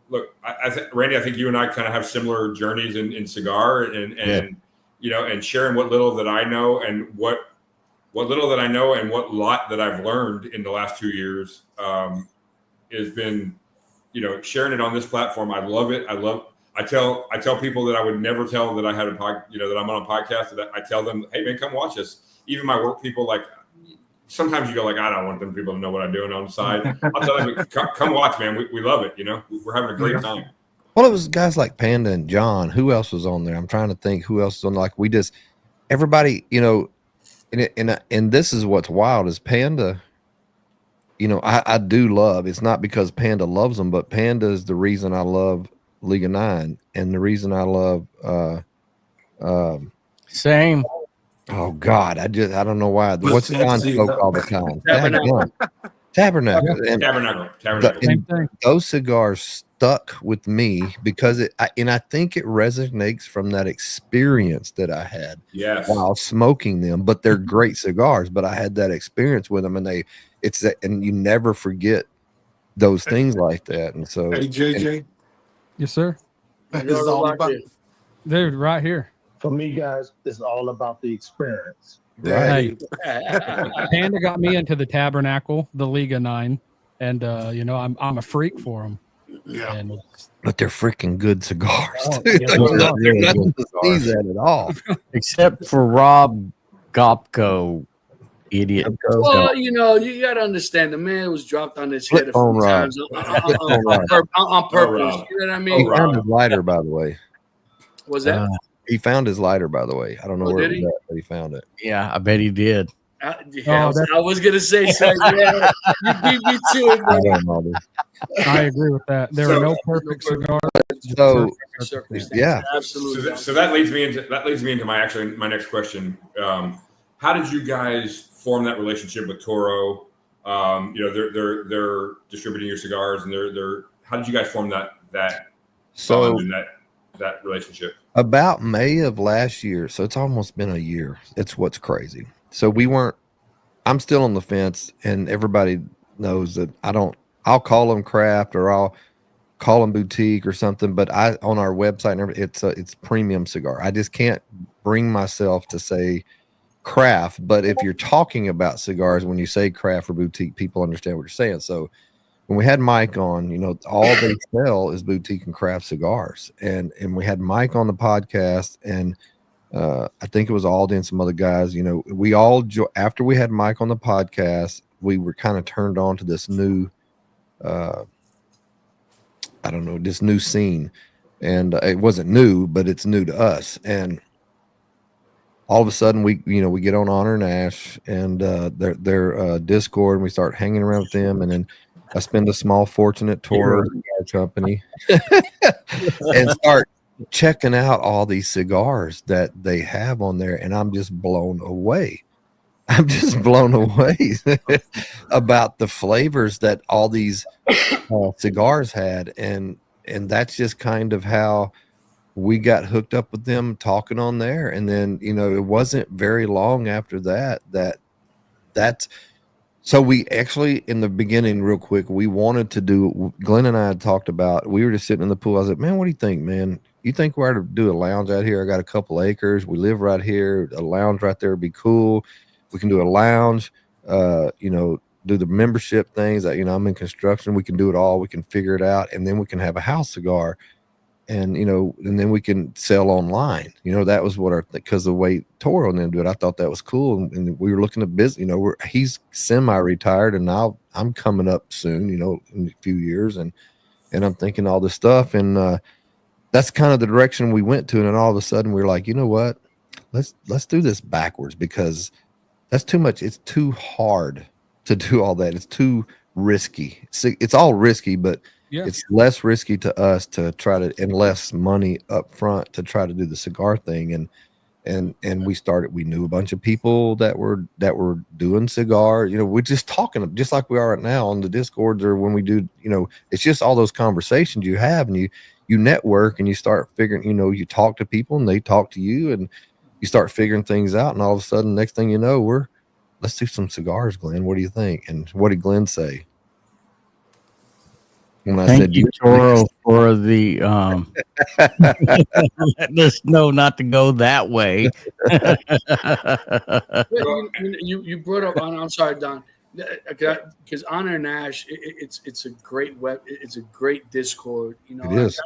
Look, I think Randy, I think you and I kind of have similar journeys in cigar and sharing what little that I know and what little that I know and what lot that I've learned in the last 2 years has been, sharing it on this platform. I love it. I tell people that I would never tell that I had that I'm on a podcast. That I tell them, hey man, come watch us. Even my work people, like sometimes you go like, I don't want them people to know what I'm doing on the side. I'll tell them, come watch, man. We love it. We're having a great time. Well, it was guys like Panda and John. Who else was on there? I'm trying to think who else was on. Like everybody, and this is what's wild is Panda. I do love. It's not because Panda loves them, but Panda is the reason I love League of Nine, and the reason I love. Same. Oh God, I don't know why. What's John smoke all the time? Tabernacle. Same thing. Those cigars stuck with me because I think it resonates from that experience that I had while smoking them. But they're great cigars. But I had that experience with them, and and you never forget those things like that. And so, hey JJ, yes sir. This is all about Dude, right here. For me, guys, it's all about the experience. right. Hey, Panda got me into the Tabernacle, the League of Nine, and I'm a freak for them. Yeah. But they're freaking good cigars. Oh, Dude. yeah, They're nothing to sneeze at all. Except for Rob Gopko, idiot. Well, you got to understand the man was dropped on his head a Flip few phone, times on purpose. You know what I mean? He found his lighter, by the way. Was that? He found his lighter, by the way. I don't know where it was at, but he found it. Yeah, I bet he did. I was gonna say, son, yeah, you beat me to it, buddy. I agree with that. There are no perfect cigars. So, yeah. Absolutely. So that leads me into my next question. How did you guys form that relationship with Toro? They're distributing your cigars, and they're how did you guys form that bond and that relationship? About May of last year, so it's almost been a year. It's what's crazy. So I'm still on the fence, and everybody knows that I'll call them craft or I'll call them boutique or something, but on our website, it's premium cigar. I just can't bring myself to say craft, but if you're talking about cigars, when you say craft or boutique, people understand what you're saying. So when we had Mike on, you know, all they sell is boutique and craft cigars, and we had Mike on the podcast, and I think it was Aldi and some other guys. You know, we all after we had Mike on the podcast, we were kind of turned on to this new, I don't know, this new scene, and it wasn't new, but it's new to us, and all of a sudden we get on Honor Nash and their Discord, and we start hanging around with them, and then I spend a small fortune at Toro Cigar Company and start checking out all these cigars that they have on there, and I'm just blown away. I'm just blown away about the flavors that all these cigars had, and that's just kind of how we got hooked up with them talking on there. And then, you know, it wasn't very long after that's so we actually, in the beginning, real quick, we wanted to do, Glenn and I had talked about, we were just sitting in the pool. I was like, man, what do you think, man? You think we ought to do a lounge out here? I got a couple acres. We live right here. A lounge right there would be cool. We can do a lounge, you know, do the membership things that, you know, I'm in construction. We can do it all. We can figure it out. And then we can have a house cigar. And, you know, and then we can sell online. You know, that was what because the way Toro and them do it, I thought that was cool. And we were looking at business, you know, he's semi-retired, and now I'm coming up soon, you know, in a few years. And I'm thinking all this stuff. And that's kind of the direction we went to. And then all of a sudden we were like, you know what, let's do this backwards, because that's too much. It's too hard to do all that. It's too risky. It's all risky, but it's less risky to us to try to, and less money up front to try to do the cigar thing. And we knew a bunch of people that were doing cigar, you know, we're just talking just like we are right now on the Discords, or when we do, you know, it's just all those conversations you have, and you network, and you start figuring, you know, you talk to people and they talk to you, and you start figuring things out. And all of a sudden, next thing you know, let's do some cigars, Glenn. What do you think? And what did Glenn say? When I Thank you, Toro, for the letting us know not to go that way. You brought up, I'm sorry, Don, because Honor Nash, it's a great it's a great Discord. You know, it is.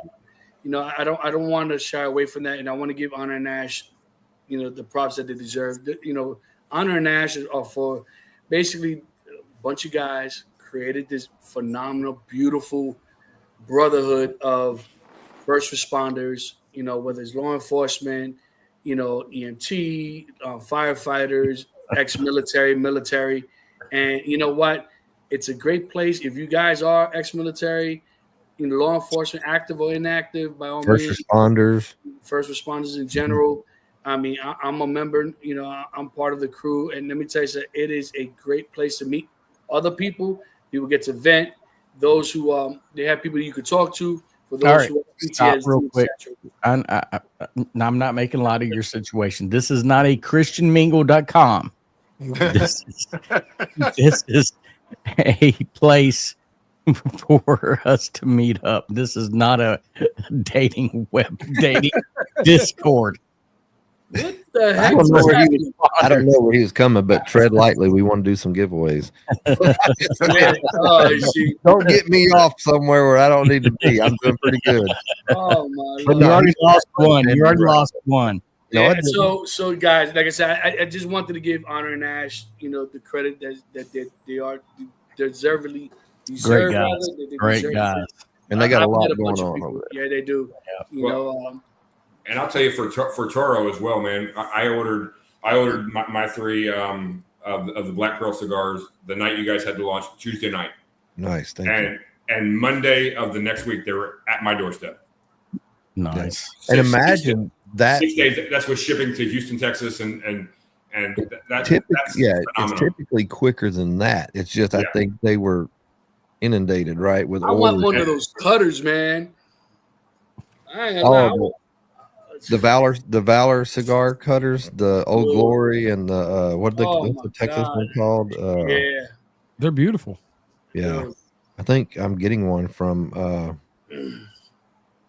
I don't want to shy away from that, and I want to give Honor Nash, you know, the props that they deserve. You know, Honor Nash are for basically a bunch of guys created this phenomenal, beautiful brotherhood of first responders, you know, whether it's law enforcement, you know, EMT, firefighters, ex-military, military. And you know what? It's a great place. If you guys are ex-military, in law enforcement, active or inactive, by all means. First responders in general. I mean, I'm a member, you know, I'm part of the crew. And let me tell you something, it is a great place to meet other people. People get to vent. Those who they have people you could talk to. For those who stop real quick. I'm not making light of your situation. This is not a christianmingle.com. This is a place for us to meet up. This is not a dating Discord. What the heck? I don't know where he was coming, but tread lightly. We want to do some giveaways. Don't get me off somewhere where I don't need to be. I'm doing pretty good. Oh my! But you already lost one. You already lost one. Yeah, so guys, like I said, I just wanted to give Honor and Ash, you know, the credit that they are deservedly deserve. Great guys. And they got a lot going on over there. Yeah, they do. Yeah. You know. And I'll tell you for Toro as well, man. I ordered my three of the Black Pearl cigars the night you guys had to launch, Tuesday night. Nice, thank you. And Monday of the next week they were at my doorstep. Nice. And imagine that 6 days. That's with shipping to Houston, Texas, and that's it's typically quicker than that. It's just I think they were inundated, right? With I want one of those cutters, man. The Valor cigar cutters, the Old Glory, and the what's the Texas one called? Yeah, they're beautiful. Yeah, I think I'm getting one from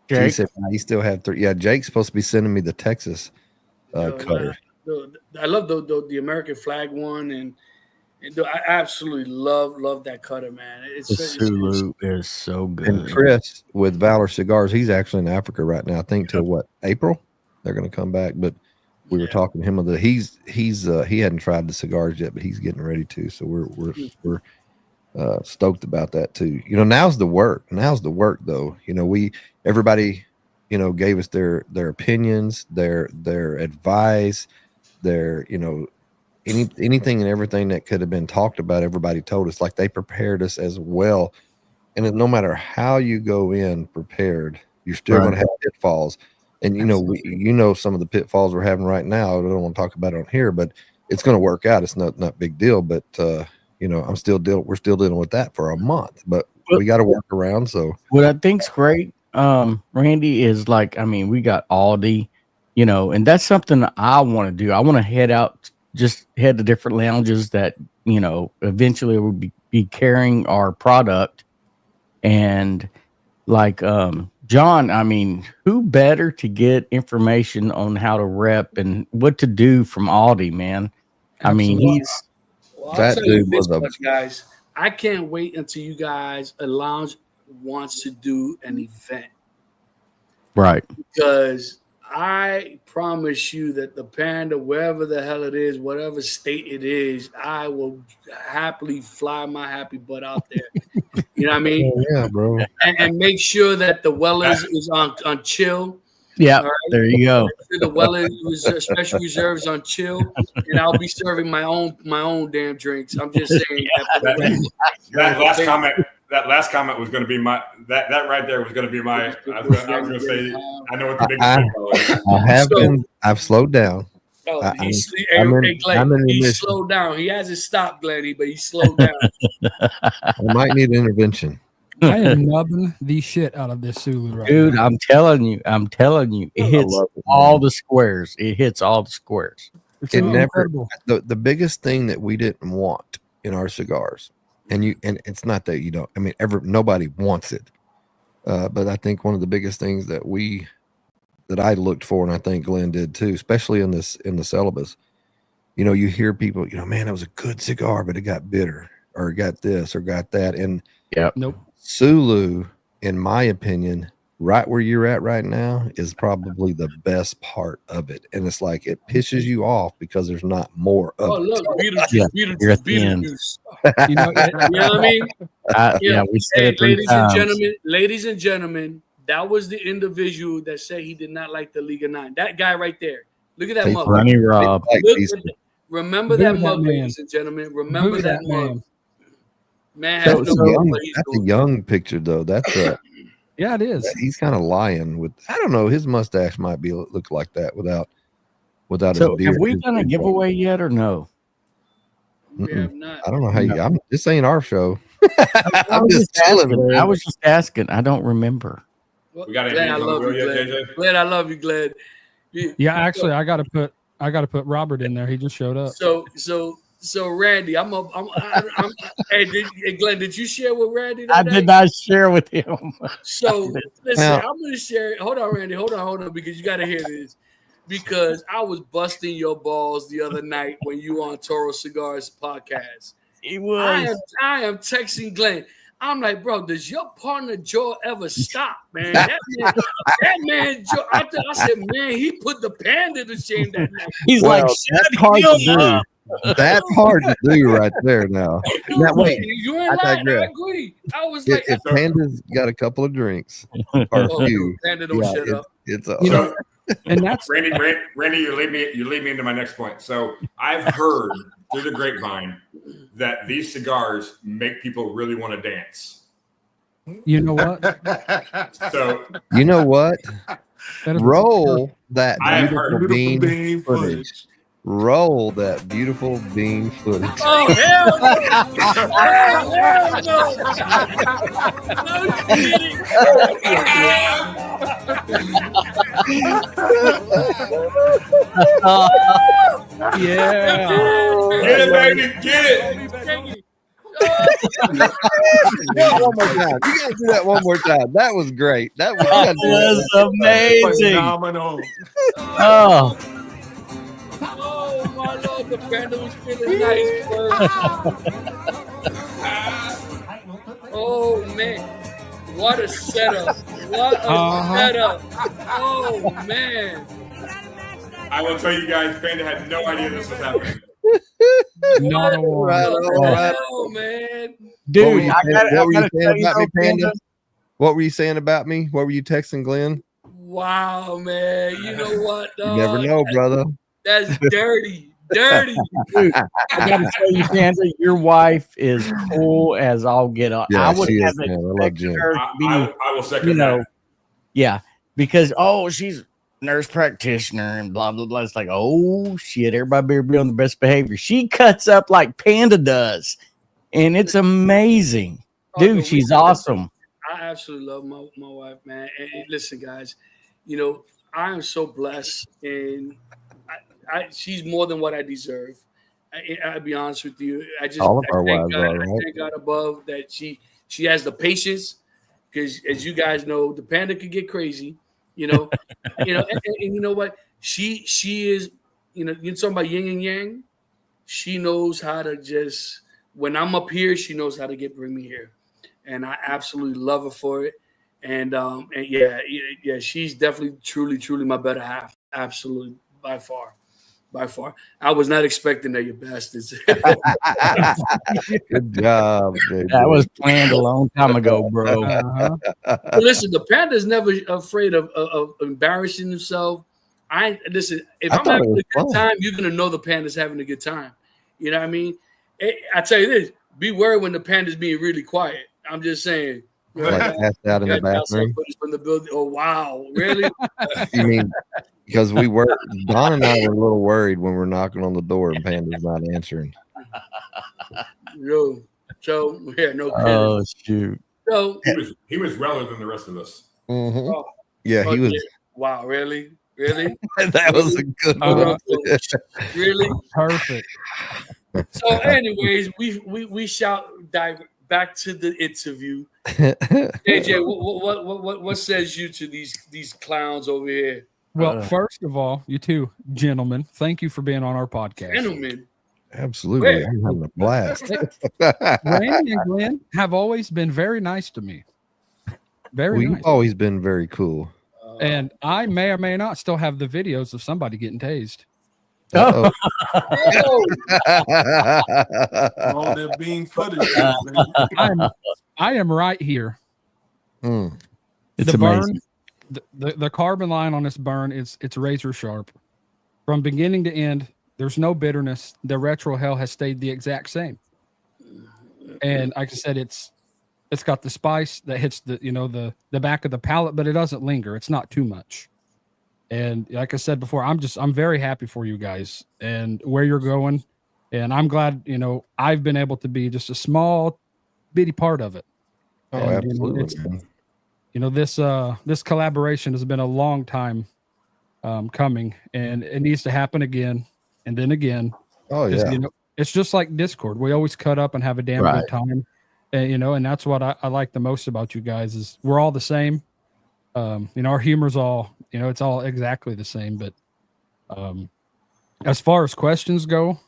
Jake. He said he still had 3. Yeah, Jake's supposed to be sending me the Texas cutter. I love the American flag one, and I absolutely love that cutter, man. The Sulu is so good. And Chris with Valor Cigars, he's actually in Africa right now. I think till what, April they're going to come back. But we were talking to him of he hadn't tried the cigars yet, but he's getting ready to. So we're stoked about that too. You know, now's the work though. You know, everybody, you know, gave us their opinions, their advice, their, you know, anything and everything that could have been talked about. Everybody told us, like, they prepared us as well. And no matter how you go in prepared, you're still going to have pitfalls. And you know, some of the pitfalls we're having right now. I don't want to talk about it on here, but it's going to work out. It's not big deal. But you know, we're still dealing with that for a month. But we got to work around. So what I think's great, Randy, is like, I mean, we got Aldi, you know, and that's something I want to do. I want to head to different lounges that, you know, eventually will be carrying our product. And like John, I mean, who better to get information on how to rep and what to do from Aldi, man? I mean, I'll tell you this much, guys. I can't wait until you guys, a lounge wants to do an event. Right. Because I promise you that the Panda, wherever the hell it is, whatever state it is, I will happily fly my happy butt out there. You know what I mean? Yeah, bro. And make sure that the Wellers is on chill. Yeah, right? There you go. The Wellers special reserves on chill, and I'll be serving my own damn drinks. I'm just saying. That last comment was going to be that right there was going to be my. I was going to say, I know what the big. I've slowed down. Oh, he slowed down. He hasn't stopped, Glenny, but he slowed down. I might need intervention. I am nubbing the shit out of this Sulu right Dude, now. I'm telling you, it hits all the squares. It hits all the squares. It never. The biggest thing that we didn't want in our cigars, and it's not that you don't. I mean, nobody wants it, but I think one of the biggest things that I looked for, and I think Glenn did too, especially in the Celibus. You know, you hear people, you know, man, it was a good cigar, but it got bitter, or it got this, or got that, and nope. Sulu, in my opinion, right where you're at right now, is probably the best part of it. And it's like it pisses you off because there's not more of it. Oh, look, Beetlejuice. You know what I mean? We said it ladies and gentlemen, that was the individual that said he did not like the Liga 9. That guy right there. Look at that mug. Ronnie Rob. Remember that mug, ladies and gentlemen. Remember that mug. Man, that's a young picture though. That's yeah, it is. He's kind of lying with. I don't know. His mustache might look like that without so his beard. Have we done a giveaway yet or no? We have not. I don't know how this ain't our show. I'm just telling. I was just asking. I don't remember. We got Glenn, I love you, Glenn. Glenn, I love you, Glenn. Yeah, actually, I got to put Robert in there. He just showed up. So Randy, hey, Glenn, did you share with Randy? I did not share with him. So listen, I'm going to share. Hold on, Randy. Hold on, because you got to hear this. Because I was busting your balls the other night when you were on Toro Cigars podcast. He was. I am texting Glenn. I'm like, bro, does your partner Joe ever stop, man? That man Joe. I said, man, he put the Panda to shame that night. He's like, that's hard to do. That's hard to do right there now. Now wait, you ain't lying. I agree. I was like, if Panda's got a couple of drinks or a few, Panda don't shut up. It's and that's Randy, you lead me into my next point. So I've heard through the grapevine that these cigars make people really want to dance. You know what? So you know what? Roll that beautiful bean footage. Roll that beautiful bean footage. Oh, hell no! Yeah. Get it, baby. Get it. One more time. You gotta do that one more time. That was great. That was amazing. Phenomenal. Oh. Lord, the panda was feeling nice, bro. Oh man, what a setup! What a setup! Oh man. I will tell you guys, Panda had no idea this was happening. Not a one. Right on, right Oh man, Dude, What were you saying about me, Panda? What were you saying about me? What were you texting Glenn? wow, man. You know what? You never dog? know, brother. That's dirty, dirty. Dude, I gotta tell you, Panda, your wife is cool as all get up. Yeah, I would she is, have man. I love expected Jen. her to be, I will second you know, that. yeah, because she's nurse practitioner and blah blah blah. It's like, oh shit, everybody better be on the best behavior. She cuts up like Panda does, and it's amazing, dude. no, She's awesome. I absolutely love my wife, man. And listen, guys, you know, I am so blessed, and she's more than what I deserve. I'll be honest with you. All of our thank wives God, are, right? I thank God above that she has the patience, because as you guys know, the panda could get crazy, you know, and you know what? She is, you know, you're talking about yin and yang. She knows how to just, when I'm up here, she knows how to bring me here. And I absolutely love her for it. And yeah, she's definitely, truly my better half. Absolutely, by far. I was not expecting that, you bastards. Good job, JJ. That was planned a long time ago, bro. But listen, the panda's never afraid of embarrassing himself. Listen, if I'm having a good time, you're gonna know the panda's having a good time. You know what I mean? I tell you this: be worried when the panda's being really quiet. I'm just saying. Like passed out in the bathroom. From the building. Oh wow, really? You mean because Don and I were a little worried when we're knocking on the door and Panda's not answering. Yo, so yeah, no kidding. Oh shoot! So he was realer than the rest of us. Mm-hmm. Oh, yeah, he was. Yeah. Wow, really? That was a good one. Really? Perfect. So, anyways, we shall dive back to the interview. AJ, what says you to these clowns over here? Well, first of all, you two gentlemen, thank you for being on our podcast. Gentlemen. Absolutely. I'm having a blast. Randy and Glenn have always been very nice to me. You've Nice. always been very cool. And I may or may not still have the videos of somebody getting tased. Oh, there being footage. I am right here. It's the amazing. Burn, the carbon line on this burn it's razor sharp. From beginning to end, there's no bitterness. The retro hell has stayed the exact same. And like I said, it's got the spice that hits the back of the palate, but it doesn't linger. It's not too much. And like I said before, I'm very happy for you guys and where you're going. And I'm glad, I've been able to be just a small bitty part of it. Oh, and, absolutely. This collaboration has been a long time coming, and it needs to happen again and then again. Oh yeah. It's just like Discord. We always cut up and have a damn good time. And, and that's what I like the most about you guys is we're all the same. Our humor's all, it's all exactly the same. But as far as questions go,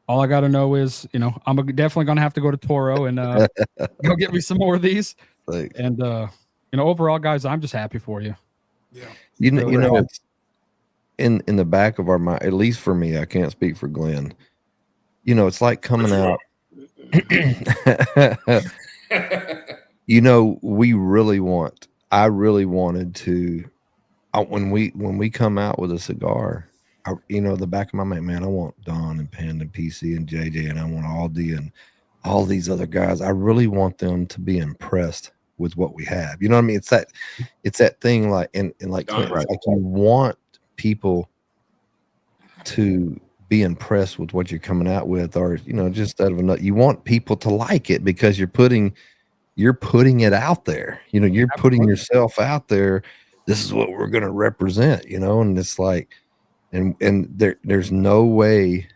all I got to know is, I'm definitely going to have to go to Toro and go get me some more of these. Thanks. And, overall, guys, I'm just happy for you. Yeah. It's in the back of our mind, at least for me, I can't speak for Glenn. It's like coming out. I really wanted to, when we come out with a cigar, the back of my mind, man, I want Don and Panda and PC and JJ, and I want Aldi and all these other guys. I really want them to be impressed with what we have. You know what I mean? It's that thing like, and like, like you want people to be impressed with what you're coming out with, or, just out of enough, you want people to like it because you're putting it out there, you're putting yourself out there. This is what we're going to represent, and it's like, and there's no way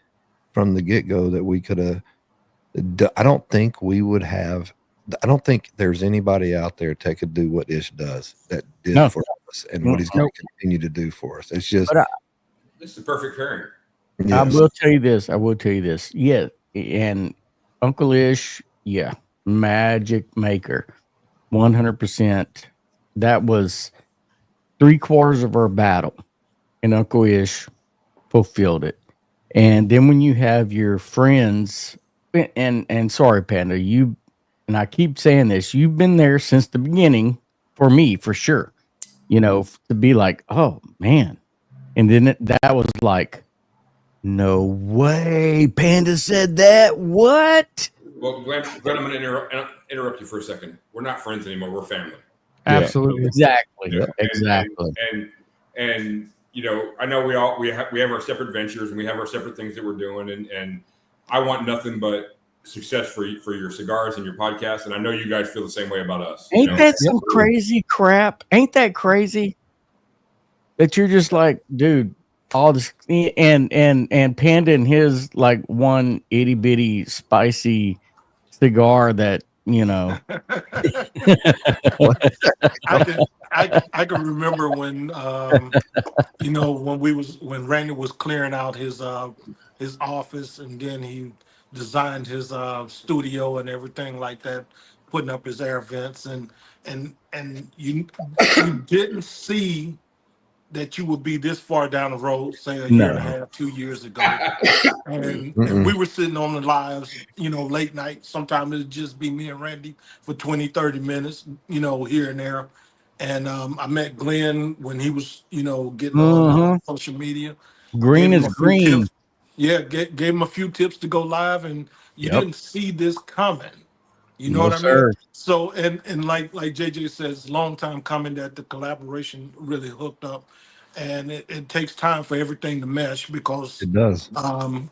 from the get-go that we could have, I don't think there's anybody out there that could do what Ish does, that did for us, and what he's going to continue to do for us. It's just, this is a perfect pairing. I will tell you this. Yeah, and Uncle Ish, yeah, magic maker, 100%. That was 3/4 of our battle, and Uncle Ish fulfilled it. And then when you have your friends, and sorry, Panda, you and I keep saying this, you've been there since the beginning for me, for sure. To be like, oh man, and then that was like, no way, Panda said that. What? Well, Glenn, I'm going to interrupt you for a second. We're not friends anymore. We're family. Absolutely. Exactly. Yeah. Exactly. And I know we have our separate ventures and we have our separate things that we're doing, and I want nothing but success for your cigars and your podcast, and I know you guys feel the same way about us. Ain't that some crazy crap? Ain't that crazy? That you're just like, dude, all this and Panda and his like one itty bitty spicy cigar that I can remember when when Randy was clearing out his office, and then he designed his studio and everything like that, putting up his air vents, and you didn't see that you would be this far down the road, say a year and a half, 2 years ago. And we were sitting on the lives, late night. Sometimes it'd just be me and Randy for 20, 30 minutes, here and there. And I met Glenn when he was, getting on social media. Green is green. Tips. Yeah, gave him a few tips to go live, and you didn't see this coming. You know what I mean? So, and like JJ says, long time coming that the collaboration really hooked up, and it takes time for everything to mesh, because It does.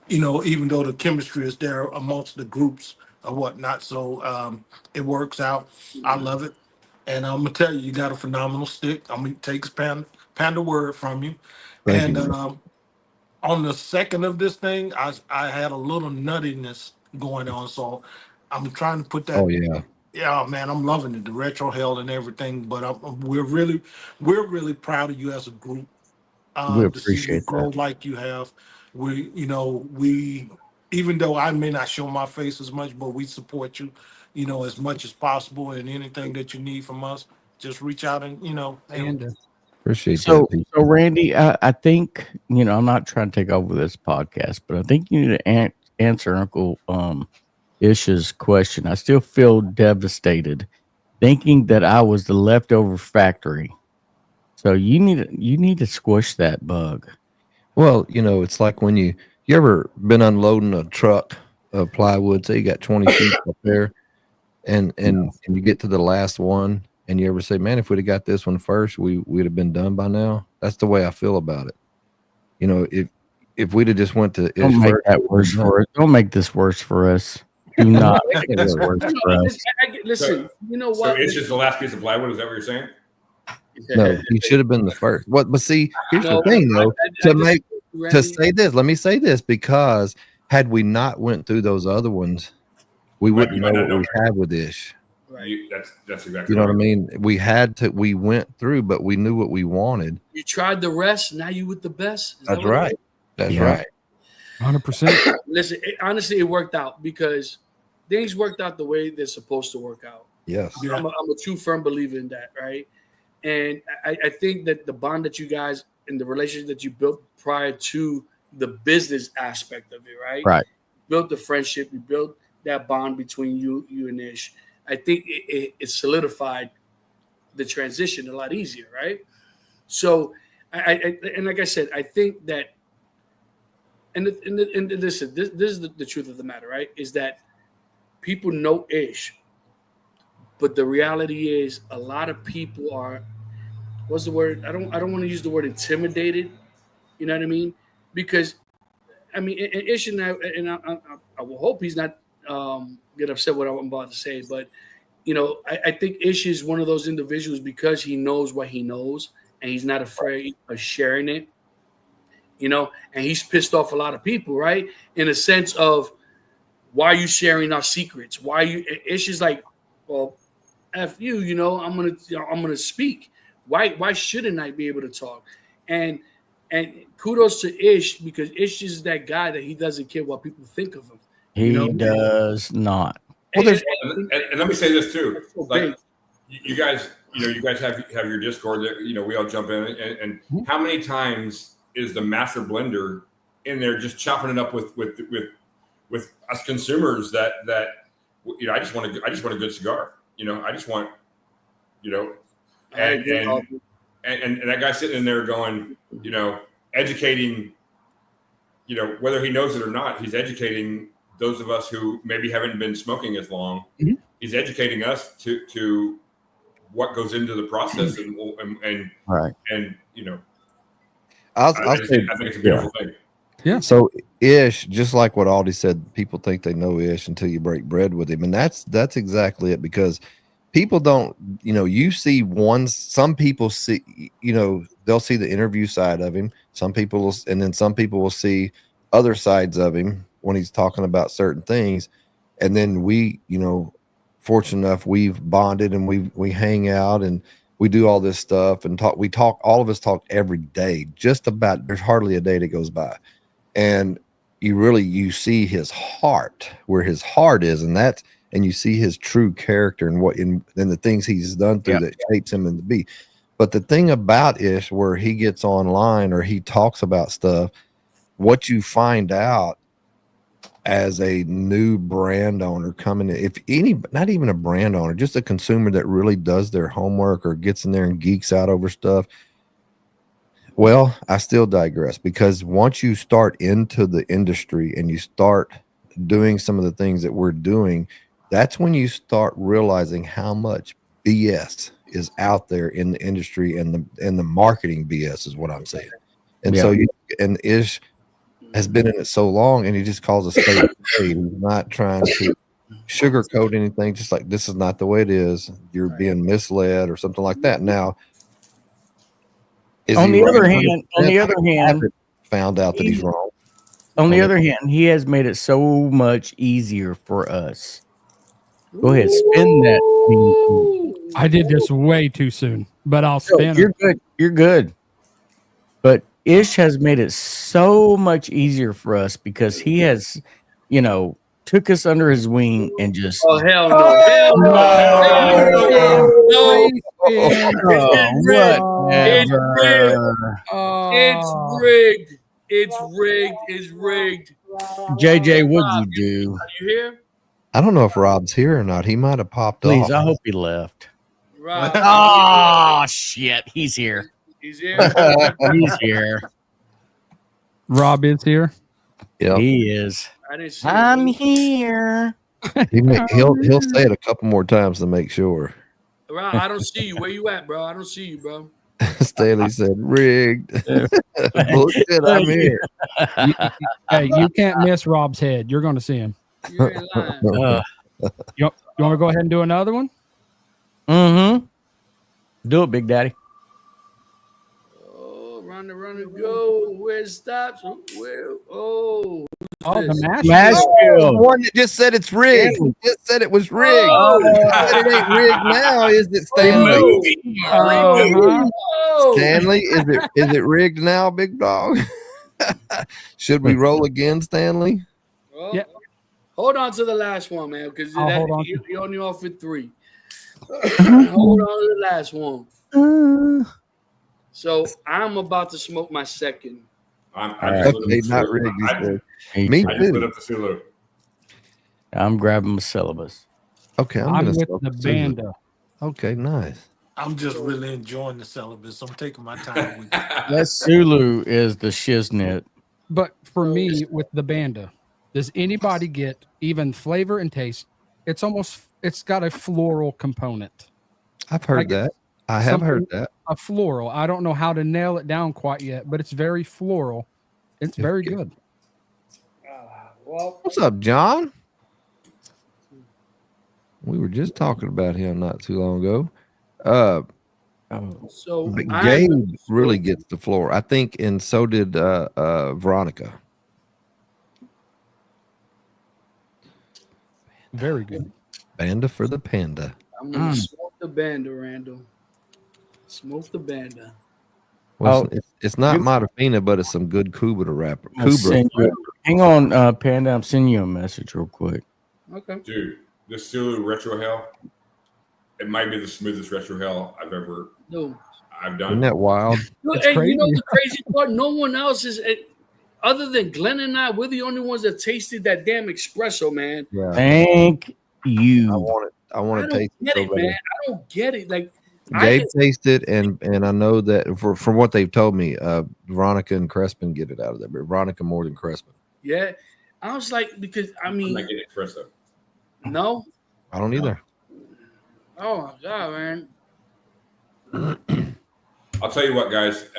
Even though the chemistry is there amongst the groups or whatnot, so it works out. I love it, and I'm gonna tell you, you got a phenomenal stick. I'm gonna take Panda word from you. Thank and you. On the second of this thing, I had a little nuttiness going on, so I'm trying to put that. Oh yeah. Yeah, man, I'm loving it, the retro hell and everything. But we're really proud of you as a group. We To see you appreciate grow that. like you have. We even though I may not show my face as much, but we support you, as much as possible. And anything that you need from us, just reach out and And Appreciate So, that. so Randy, I think I'm not trying to take over this podcast, but I think you need to answer Uncle Ish's question. I still feel devastated, thinking that I was the leftover factory. So you need to squish that bug. Well, it's like when you ever been unloading a truck of plywood, say you got 20 sheets up there, and you get to the last one, and you ever say, man, if we'd have got this one first, we'd have been done by now. That's the way I feel about it. If we'd have just went to Don't make that worse for us. Don't make this worse for us. Do not make this worse for us. Listen, you know what? So it's just the last piece of plywood. Is that what you're saying? No, you should have been the first. But see, here's the thing, though. To say this, let me say this, because had we not went through those other ones, we wouldn't know what we had with Ish. Right. That's exactly. You know what I mean? We went through, but we knew what we wanted. You tried the rest. Now you with the best. That's right. That's right. 100%. Listen, honestly, it worked out because things worked out the way they're supposed to work out. Yes. I'm a true firm believer in that, right? And I think that the bond that you guys and the relationship that you built prior to the business aspect of it, right? Right. Built the friendship, you built that bond between you and Ish. I think it solidified the transition a lot easier, right? So, and like I said, I think that, and listen, this is the truth of the matter, right? Is that people know Ish, but the reality is a lot of people are, what's the word? I don't want to use the word intimidated. You know what I mean? Because I mean, Ish and I will hope he's not get upset what I'm about to say, but I think Ish is one of those individuals because he knows what he knows and he's not afraid of sharing it. And he's pissed off a lot of people, right? In a sense of, why are you sharing our secrets? Why are you? Ish is like, well, F you, I'm gonna speak. Why shouldn't I be able to talk? And And kudos to Ish, because Ish is that guy that he doesn't care what people think of him. He does not. Well, And- and let me say this too. That's so Like big. you guys, you guys have your Discord that we all jump in, and how many times is the master blender in there just chopping it up with us consumers that I just want a good cigar. I just want and that guy sitting in there going, educating, whether he knows it or not, he's educating those of us who maybe haven't been smoking as long. Mm-hmm. He's educating us to what goes into the process and Right. and I I think it's a beautiful thing. Yeah. So Ish, just like what Aldi said, people think they know Ish until you break bread with him, and that's exactly it. Because people don't, you see some people see, they'll see the interview side of him. Some people will, and then some people will see other sides of him when he's talking about certain things. And then we, fortunate enough, we've bonded and we hang out and we do all this stuff and talk. All of us talk every day, just about. There's hardly a day that goes by. And you see his heart, where his heart is, and you see his true character and the things he's done through that shapes him into be. But the thing about Ish, where he gets online or he talks about stuff, what you find out as a new brand owner coming in, not even a brand owner, just a consumer that really does their homework or gets in there and geeks out over stuff. Well, I still digress, because once you start into the industry and you start doing some of the things that we're doing, that's when you start realizing how much BS is out there in the industry, and the marketing BS is what I'm saying. And so Ish has been in it so long, and he just calls a spade a spade. He's not trying to sugarcoat anything, just like, this is not the way it is. You're being misled or something like that. Now, On the other hand, found out that he's wrong. On the other hand, he has made it so much easier for us. Go ahead, spin that. I did this way too soon, but I'll spin You're it. good. You're good. But Ish has made it so much easier for us because he has, took us under his wing and just. Oh, hell no. Hell no. No. It's rigged. It's rigged. It's rigged. JJ, what'd you do? Are you here? I don't know if Rob's here or not. He might have popped Please, off. I hope he left. Rob. Oh, shit. He's here. He's here. He's here. Rob is here. Yep. He is. I didn't see I'm him. here. He'll say it a couple more times to make sure. Rob, I don't see you. Where you at, bro? I don't see you, bro. Stanley said, rigged. Bullshit, I'm here. Hey, you can't miss Rob's head. You're going to see him. You ain't lying. You want to go ahead and do another one? Mm-hmm. Do it, Big Daddy. Oh, run and go. Where it stops? Where? Oh. Oh, the The Nashville. one that just said it's rigged. Just said it was rigged. But it ain't rigged now, is it, Stanley? Oh. Stanley, is it rigged now, big dog? Should we roll again, Stanley? Well, Yeah. Hold on to the last one, man, because I'll hold on. you only offered 3. Hold on to the last one. So I'm about to smoke my second. I just lit up the not Sulu. rigged. he said. Me Me I just lit too. up the Sulu. I'm grabbing my syllabus. Okay, I'm gonna with smoke the the Sulu. Banda. Okay, nice. I'm just really enjoying the celibacy. I'm taking my time with it. That Sulu is the shiznit. But for me, with the Banda, does anybody get even flavor and taste? It's got a floral component. I've heard that. I have heard that. A floral. I don't know how to nail it down quite yet, but it's very floral. It's very good. Well, What's up, John? We were just talking about him not too long ago. so But I'm- Gabe really gets the floor, I think, and so did Veronica. Very good. Banda for the panda. I'm gonna smoke the Banda, Randall. Smoke the Banda. Well, Oh, it's not you- Matafina, but it's some good Cuba wrapper. I'll send you- hang on, Panda. I'm sending you a message real quick. Okay. Dude, this Sulu retro hell, it might be the smoothest retro hell I've No. done. Isn't that wild? No, It's and crazy. you know the crazy part? No one else is, other than Glenn and I, we're the only ones that tasted that damn espresso, man. Yeah. Thank I you. want it. I I want to don't taste get it. it, So man. bad. I don't get it. Like, Gabe tasted and I know that from what they've told me, Veronica and Crespin get it out of there, but Veronica more than Crespin. yeah. I was like, because, I I'm mean, not getting espresso. no. I don't either. Oh, my God, man. I'll tell you what, guys.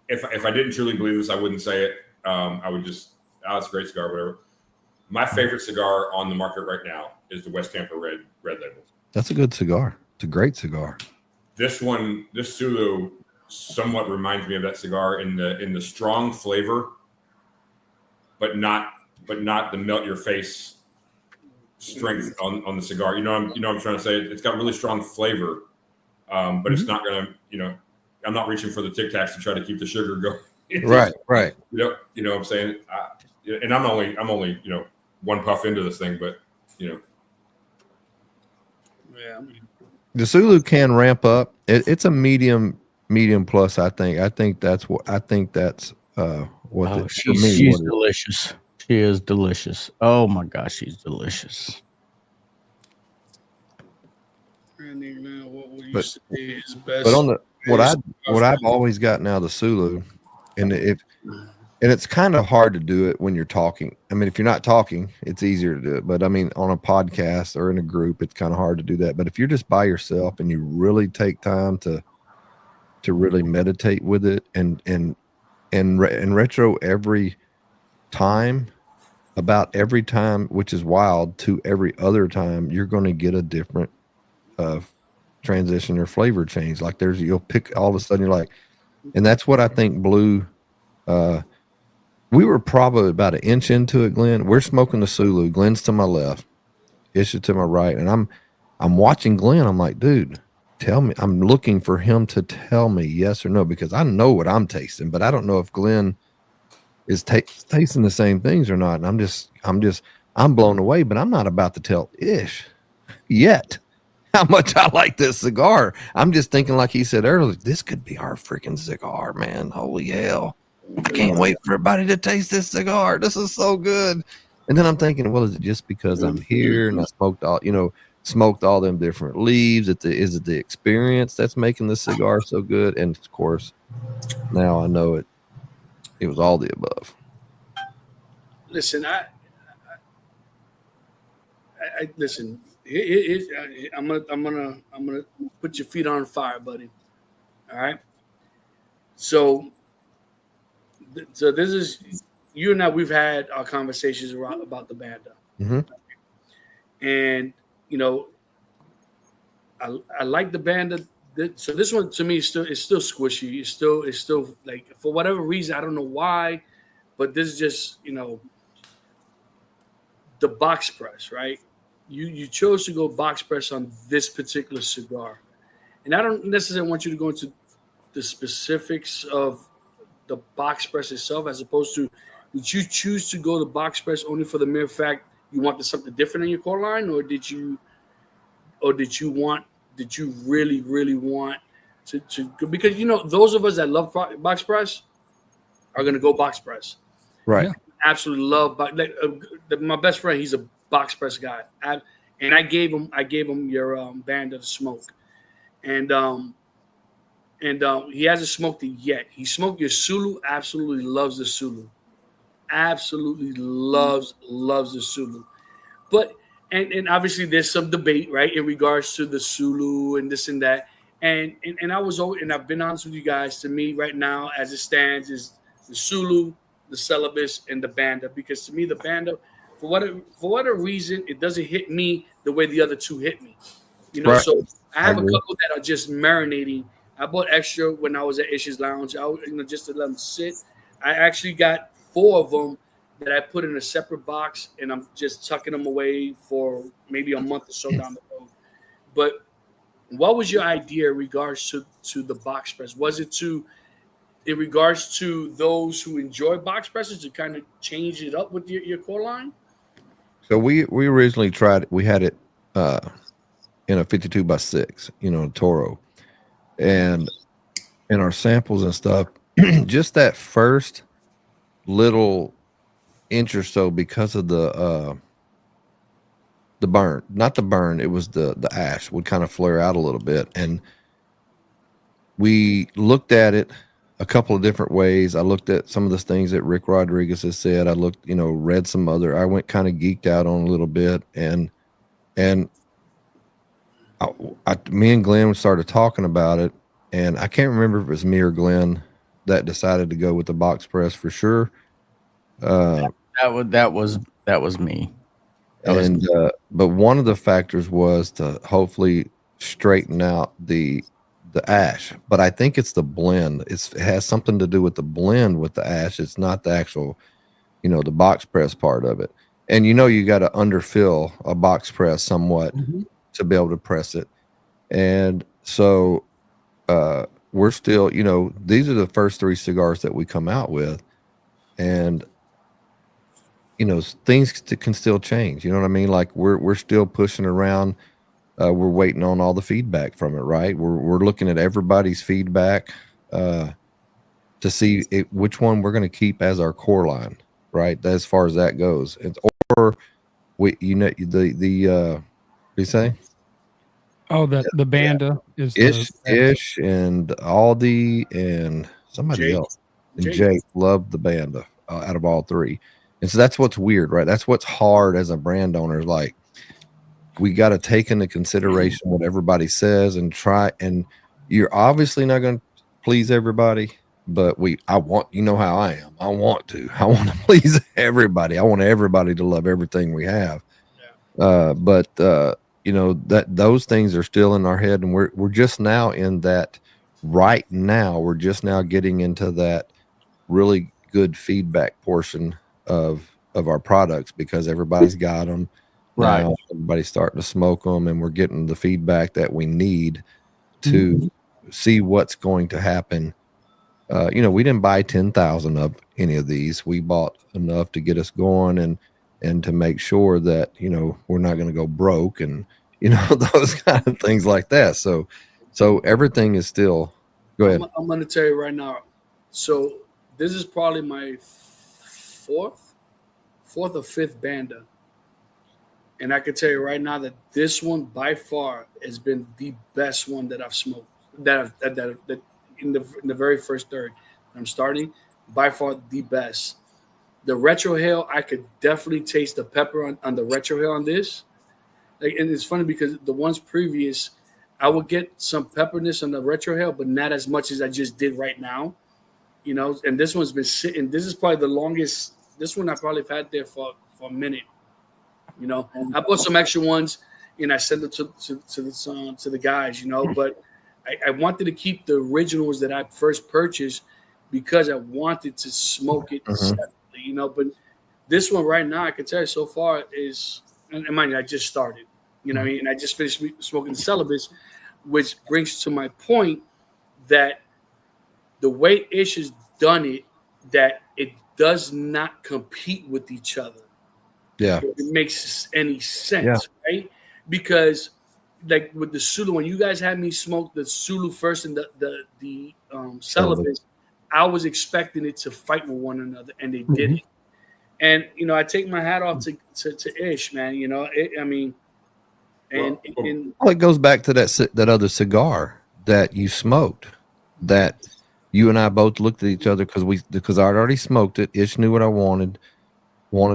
If I didn't truly believe this, I wouldn't say it. I would just, it's a great cigar, whatever. My favorite cigar on the market right now is the West Tampa Red Label. That's a good cigar. It's a great cigar. This Sulu, somewhat reminds me of that cigar in the strong flavor, but not the melt your face strength on the cigar. You know what I'm trying to say. It's got really strong flavor, but it's not gonna. I'm not reaching for the Tic Tacs to try to keep the sugar going. Right. You know what I'm saying. And I'm only one puff into this thing, but Yeah. The Sulu can ramp up. It's a medium plus. I think that's what She's delicious. She is delicious. Oh my gosh, she's delicious. Randy, man, what would you But- say is best? But on the what I've always gotten out of the Sulu, and it's kind of hard to do it when you're talking. I mean, if you're not talking, it's easier to do it. But I mean, on a podcast or in a group, it's kind of hard to do that. But if you're just by yourself and you really take time to really meditate with it and retro every time, about every time, which is wild, to every other time, you're going to get a different transition or flavor change. Like you'll pick all of a sudden, you're like, and that's what I think Blue. We were probably about an inch into it, Glenn. We're smoking the Sulu. Glenn's to my left, Isha to my right, and I'm watching Glenn. I'm like, dude, tell me. I'm looking for him to tell me yes or no, because I know what I'm tasting, but I don't know if Glenn is tasting the same things or not. And I'm blown away, but I'm not about to tell Ish yet how much I like this cigar. I'm just thinking, like he said earlier, this could be our freaking cigar, man. Holy hell. I can't wait for everybody to taste this cigar. This is so good. And then I'm thinking, well, is it just because I'm here and I smoked all them different leaves? Is it the experience that's making the cigar so good? And of course, now I know it was all the above. Listen, I listen. I'm gonna put your feet on fire, buddy. All right. So this is you and I. We've had our conversations about the Banda, and I like the Banda. So this one to me is still squishy. It's still like, for whatever reason, I don't know why, but this is just the box press, right? You chose to go box press on this particular cigar, and I don't necessarily want you to go into the specifics of the box press itself, as opposed to, did you choose to go to box press only for the mere fact you wanted something different in your core line, or did you really want to because those of us that love box press are going to go box press, right? Yeah. Absolutely love my best friend. He's a box press guy, and I gave him your Banda to smoke, and he hasn't smoked it yet. He smoked your Sulu. Absolutely loves the Sulu. Absolutely loves the Sulu. But and obviously there's some debate, right, in regards to the Sulu and this and that. And I've been honest with you guys. To me, right now, as it stands, is the Sulu, the Celibus, and the Banda. Because to me, the Banda, for whatever reason, it doesn't hit me the way the other two hit me. Right. So I have a couple that are just marinating. I bought extra when I was at Ish's Lounge, just to let them sit. I actually got 4 of them that I put in a separate box, and I'm just tucking them away for maybe a month or so down the road. But What was your idea in regards to the box press? Was it in regards to those who enjoy box presses to kind of change it up with your core line? So we originally tried. We had it in a 52x6, Toro, and in our samples and stuff. Just that first little inch or so, because of the burn, not the burn, it was the ash would kind of flare out a little bit, and we looked at it a couple of different ways. I looked at some of the things that Rick Rodriguez has said. I looked, read some other. I went kind of geeked out on a little bit, and me and Glenn started talking about it, and I can't remember if it was me or Glenn that decided to go with the box press for sure. That was me. But one of the factors was to hopefully straighten out the ash. But I think it's the blend. It has something to do with the blend with the ash. It's not the actual, the box press part of it. And you got to underfill a box press somewhat to be able to press it. And so we're still, these are the first 3 cigars that we come out with, and things can still change. You know what I mean? Like we're still pushing around. We're waiting on all the feedback from it, right? We're looking at everybody's feedback to see which one we're going to keep as our core line, right? As far as that goes, or we, what do you say? Oh, the Banda is Ish and Aldi and somebody Jake. else. And Jake loved the Banda out of all 3. And so that's what's weird, right? That's what's hard as a brand owner. Like, we got to take into consideration what everybody says and try. And you're obviously not going to please everybody, but I want, how I am. I want to please everybody. I want everybody to love everything we have. But that those things are still in our head, and we're just now in that. Right now, we're just now getting into that really good feedback portion of our products, because everybody's got them. Right. Now, everybody's starting to smoke them, and we're getting the feedback that we need to see what's going to happen. We didn't buy 10,000 of any of these. We bought enough to get us going and to make sure that, we're not going to go broke and, those kind of things like that. So everything is still, go ahead. I'm going to tell you right now. So this is probably my fourth or 5th Banda. And I can tell you right now that this one by far has been the best one that I've smoked. That in the very first third I'm starting, by far the best. The Retro Hail, I could definitely taste the pepper on the Retro Hail on this. And it's funny because the ones previous, I would get some pepperness on the Retro Hail, but not as much as I just did right now. And this one's been sitting. This is probably the longest. This one I probably have had there for a minute. I bought some extra ones and I sent them to the guys, but I wanted to keep the originals that I first purchased because I wanted to smoke it separately, but this one right now, I can tell you so far is, and mind you, I just started, what I mean? And I just finished smoking the Celibus, which brings to my point that the way Ish has done it, that it does not compete with each other. Yeah, it makes any sense, right? Because like with the Sulu, when you guys had me smoke the Sulu first and the Celibus, I was expecting it to fight with one another, and they didn't. And I take my hat off to Ish, man. It goes back to that other cigar that you smoked, that you and I both looked at each other because I'd already smoked it. Ish knew what I wanted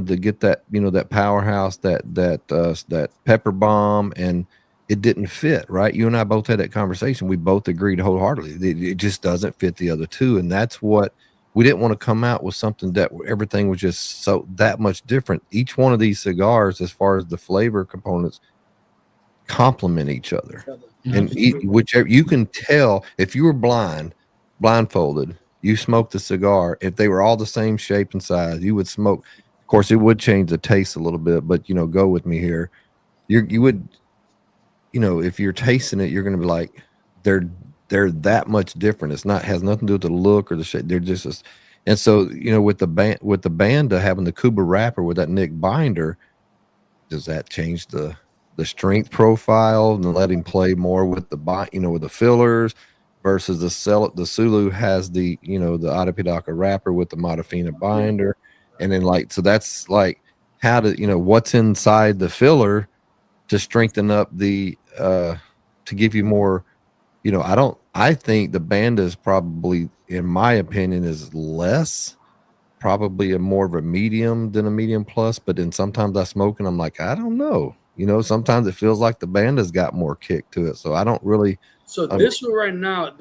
to get that, that powerhouse, that pepper bomb, and it didn't fit, right? You and I both had that conversation. We both agreed wholeheartedly. It just doesn't fit the other two. And that's what we didn't want to come out with, something that everything was just so that much different. Each one of these cigars, as far as the flavor components, complement each other. And whichever, you can tell if you were blindfolded, you smoked the cigar. If they were all the same shape and size, you would smoke. Of course, it would change the taste a little bit, but go with me here. You would if you're tasting it, you're going to be like, they're that much different. It's not has nothing to do with the look or the shape. They're just, and so with the Banda having the Cuba wrapper with that Nick binder, does that change the strength profile and let him play more with with the fillers versus the Sulu has the the Adapidaka wrapper with the Modafina binder, and then so that's like how to what's inside the filler to strengthen up the to give you more. I think the Banda is probably, in my opinion, is less, probably more of a medium than a medium plus. But then sometimes I smoke and I'm like, I don't know. Sometimes it feels like the Banda's got more kick to it. So I don't really. So this one right now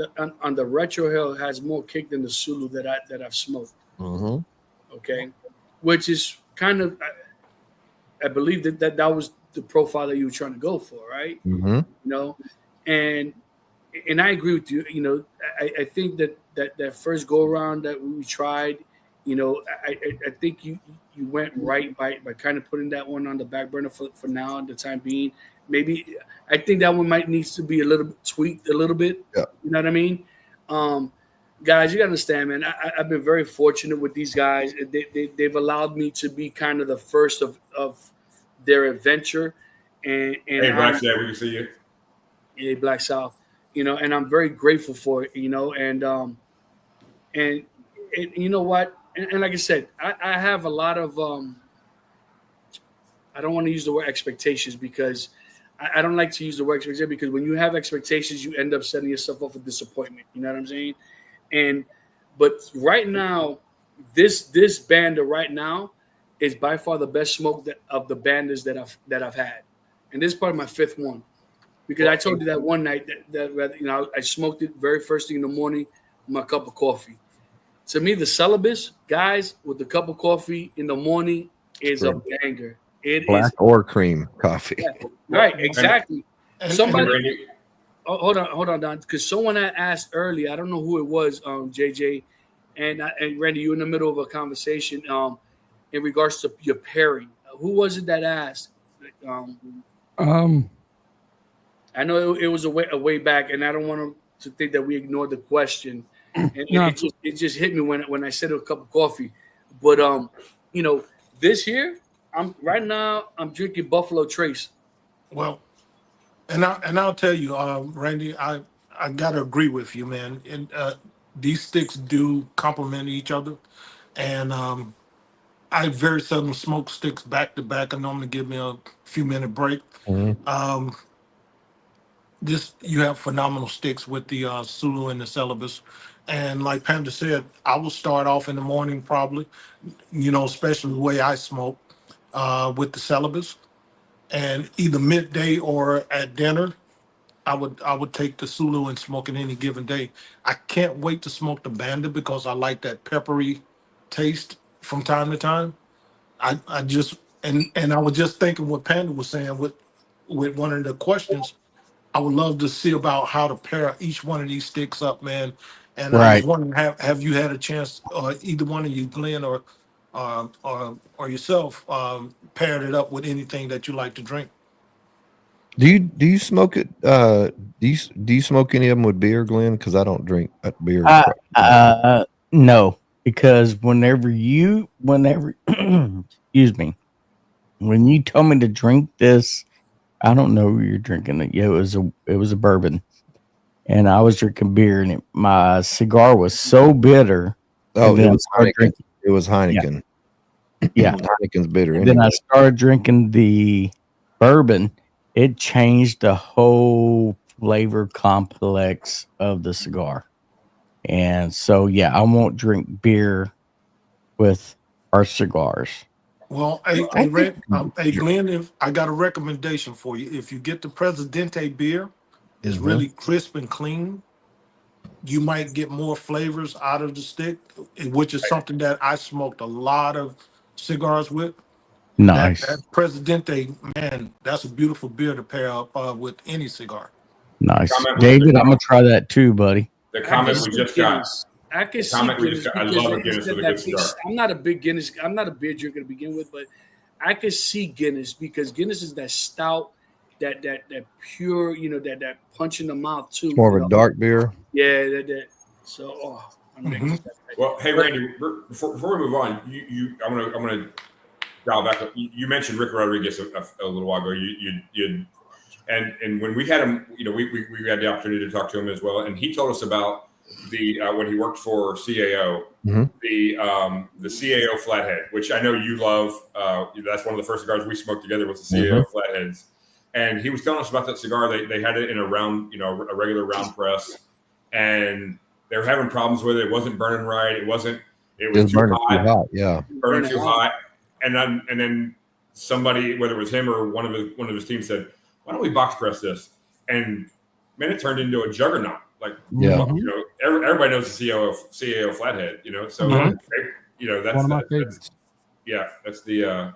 on the Retro Hill has more kick than the Sulu that I've smoked. Mm-hmm. Okay, which is kind of, I believe that was the profile that you were trying to go for, right? Mm-hmm. And I agree with you. I think that first go around that we tried, I think you went right by kind of putting that one on the back burner for now, the time being. Maybe I think that one might needs to be a little bit tweaked a little bit. Yeah. You know what I mean? Guys, you gotta understand, man. I've been very fortunate with these guys. They've allowed me to be kind of the first of their adventure. And hey, Black South, we can see you. Yeah, Black South. And I'm very grateful for it. And you know what? And like I said, I have a lot of I don't want to use the word expectations because I don't like to use the word expectation because when you have expectations, you end up setting yourself up for disappointment. You know what I'm saying? But right now, this Banda right now is by far the best smoke of the Bandas that I've had, and this is probably my fifth one because I told you that one night that I smoked it very first thing in the morning with my cup of coffee. To me, the Celibus guys with the cup of coffee in the morning is a banger. It Black is or cream coffee. Yeah, right, exactly. Somebody. Hold on, Don, because someone had asked earlier. I don't know who it was, JJ, and Randy. You in the middle of a conversation in regards to your pairing. Who was it that asked? I know it was a way back, and I don't want to think that we ignored the question. And it just hit me when I said a cup of coffee. But this here, I'm drinking Buffalo Trace. Well, and I'll tell you, Randy, I gotta agree with you, man. And these sticks do complement each other, and I very seldom smoke sticks back to back. I normally give me a few minute break. Mm-hmm. You have phenomenal sticks with the Sulu and the Celibus, and like Panda said, I will start off in the morning probably, especially the way I smoke with the Celibus, and either midday or at dinner. I would take the Sulu and smoke it any given day. I can't wait to smoke the Banda because I like that peppery taste from time to time. I just and I was just thinking what Panda was saying with one of the questions. I would love to see about how to pair each one of these sticks up, man. And I was Right. wondering, have you had a chance, either one of you, Glenn or yourself, paired it up with anything that you like to drink? Do you smoke it? Do you smoke any of them with beer, Glenn? Because I don't drink beer. No, because whenever excuse me, when you told me to drink this, I don't know who you're drinking it. Yeah, it was a bourbon, and I was drinking beer, and my cigar was so bitter. Oh, it was Heineken. It was Heineken. Yeah, Heineken's bitter. And then I started drinking the bourbon. It changed the whole flavor complex of the cigar. And so, yeah, I won't drink beer with our cigars. Well, hey, Glenn, if I got a recommendation for you. If you get the Presidente beer, it's really crisp and clean. You might get more flavors out of the stick, which is something that I smoked a lot of cigars with. Nice. That Presidente, man, that's a beautiful beer to pair up with any cigar. Nice. David, I'm going to try that too, buddy. The comment we just got. I can see Guinness. I love a Guinness with a good cigar. I'm not a big Guinness. I'm not a beer drinker to begin with, but I can see Guinness because Guinness is that stout. that pure, that punch in the mouth too. It's more of a dark beer. Yeah, that. So, Well, hey Randy, before we move on, I'm gonna dial back. You mentioned Rick Rodriguez a little while ago. And when we had him, we had the opportunity to talk to him as well, and he told us about the when he worked for CAO, the CAO Flathead, which I know you love. That's one of the first cigars we smoked together was the CAO Flatheads, and he was telling us about that cigar. They had it in a round, a regular round press, and they were having problems with it. It wasn't burning right. It was too hot. Yeah, burning too hot. And then somebody, whether it was him or one of his team, said, "Why don't we box press this?" And man, it turned into a juggernaut. Like, everybody knows the CAO Flathead. So that's one of my favorites. That's the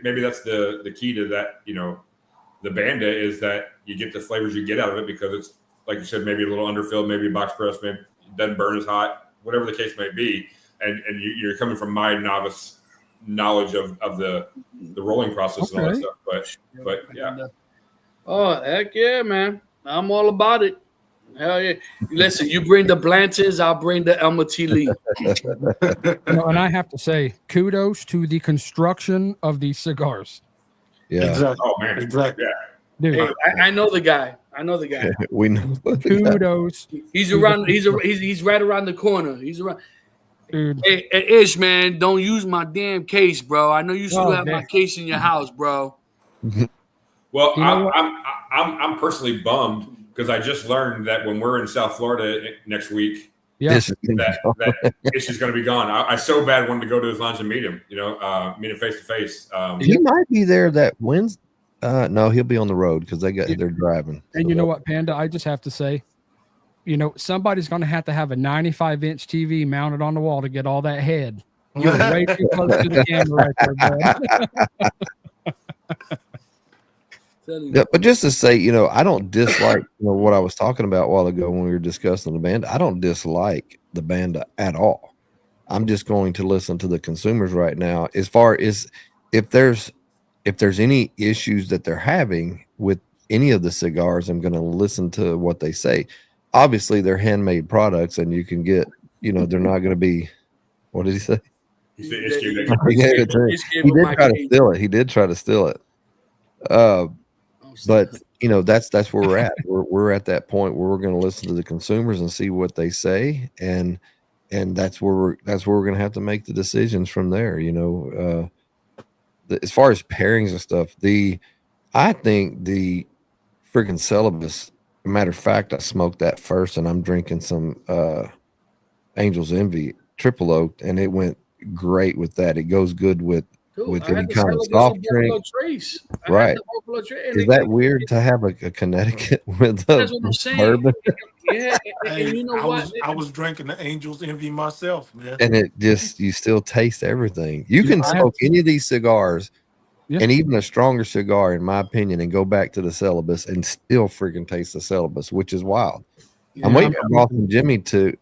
maybe that's the key to that. The Banda is that you get the flavors you get out of it because it's, like you said, maybe a little underfilled, maybe box press, maybe it doesn't burn as hot, whatever the case may be. And you're coming from my novice knowledge of the rolling process and all that stuff. But yeah. Oh, heck yeah, man. I'm all about it. Hell yeah. Listen, you bring the Blantons, I'll bring the Elmer T. Lee. And I have to say, kudos to the construction of these cigars. Yeah. Exactly. Oh man. Exactly. Dude, Hey, I know the guy. We know. Kudos. He's around. He's right around the corner. He's around. Dude. Hey, Ish, man, don't use my damn case, bro. I know you still have my case in your house, bro. Well, I'm personally bummed because I just learned that when we're in South Florida next week, that Ish is going to be gone. I so bad wanted to go to his lounge and meet him. Meet him face to face. He might be there that Wednesday. No, he'll be on the road because they're driving. And you know what, Panda? I just have to say, somebody's going to have a 95-inch TV mounted on the wall to get all that head. You're way too close to the camera right there, bud. Yeah, but just to say, I don't dislike what I was talking about a while ago when we were discussing the Banda. I don't dislike the Banda at all. I'm just going to listen to the consumers right now. As far as if there's any issues that they're having with any of the cigars, I'm going to listen to what they say. Obviously, they're handmade products, and you can get, they're not going to be. What did he say? He did try to steal it. He did try to steal it. But that's where we're at. We're at that point where we're going to listen to the consumers and see what they say, and that's where we're going to have to make the decisions from there. As far as pairings and stuff, I think the freaking Celibus. Matter of fact, I smoked that first, and I'm drinking some Angel's Envy Triple Oak, and it went great with that. It goes good with any kind of soft drink. Right? Is that weird to have a Connecticut with a bourbon? Yeah, and you know what? I was drinking the Angel's Envy myself, man. And it just, you still taste everything. You can smoke any of these cigars. Yeah. And even a stronger cigar, in my opinion, and go back to the Celibus and still freaking taste the Celibus, which is wild. Yeah, I'm waiting for Boston Jimmy Boston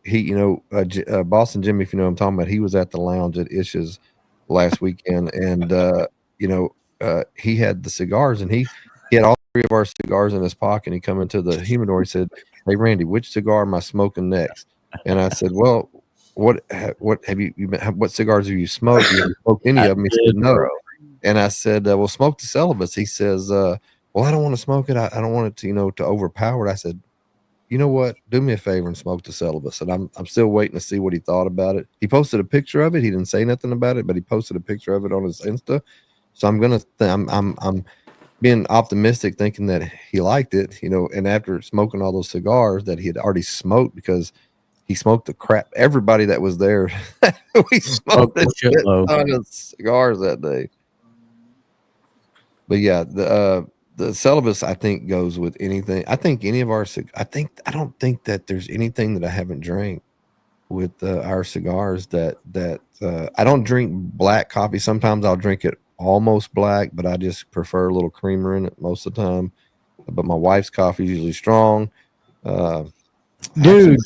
Jimmy, if you know what I'm talking about, he was at the lounge at Ish's last weekend, and he had the cigars, and he had all three of our cigars in his pocket. And he come into the humidor. He said, "Hey Randy, which cigar am I smoking next?" And I said, "Well, what have you been? What cigars have you smoked? Have you smoked any of them?" He said, "No." And I said, "Well, smoke the Celibus." He says, "Well, I don't want to smoke it. I don't want it to, to overpower it." I said, "You know what? Do me a favor and smoke the Celibus." And I'm still waiting to see what he thought about it. He posted a picture of it. He didn't say nothing about it, but he posted a picture of it on his Insta. So I'm being optimistic, thinking that he liked it, and after smoking all those cigars that he had already smoked, because he smoked the crap. Everybody that was there, we smoked a ton of cigars that day. But yeah, the Celibus, I think, goes with anything. I think any of our I don't think that there's anything that I haven't drank with our cigars that I don't drink black coffee. Sometimes I'll drink it almost black, but I just prefer a little creamer in it most of the time. But my wife's coffee is usually strong. Dude,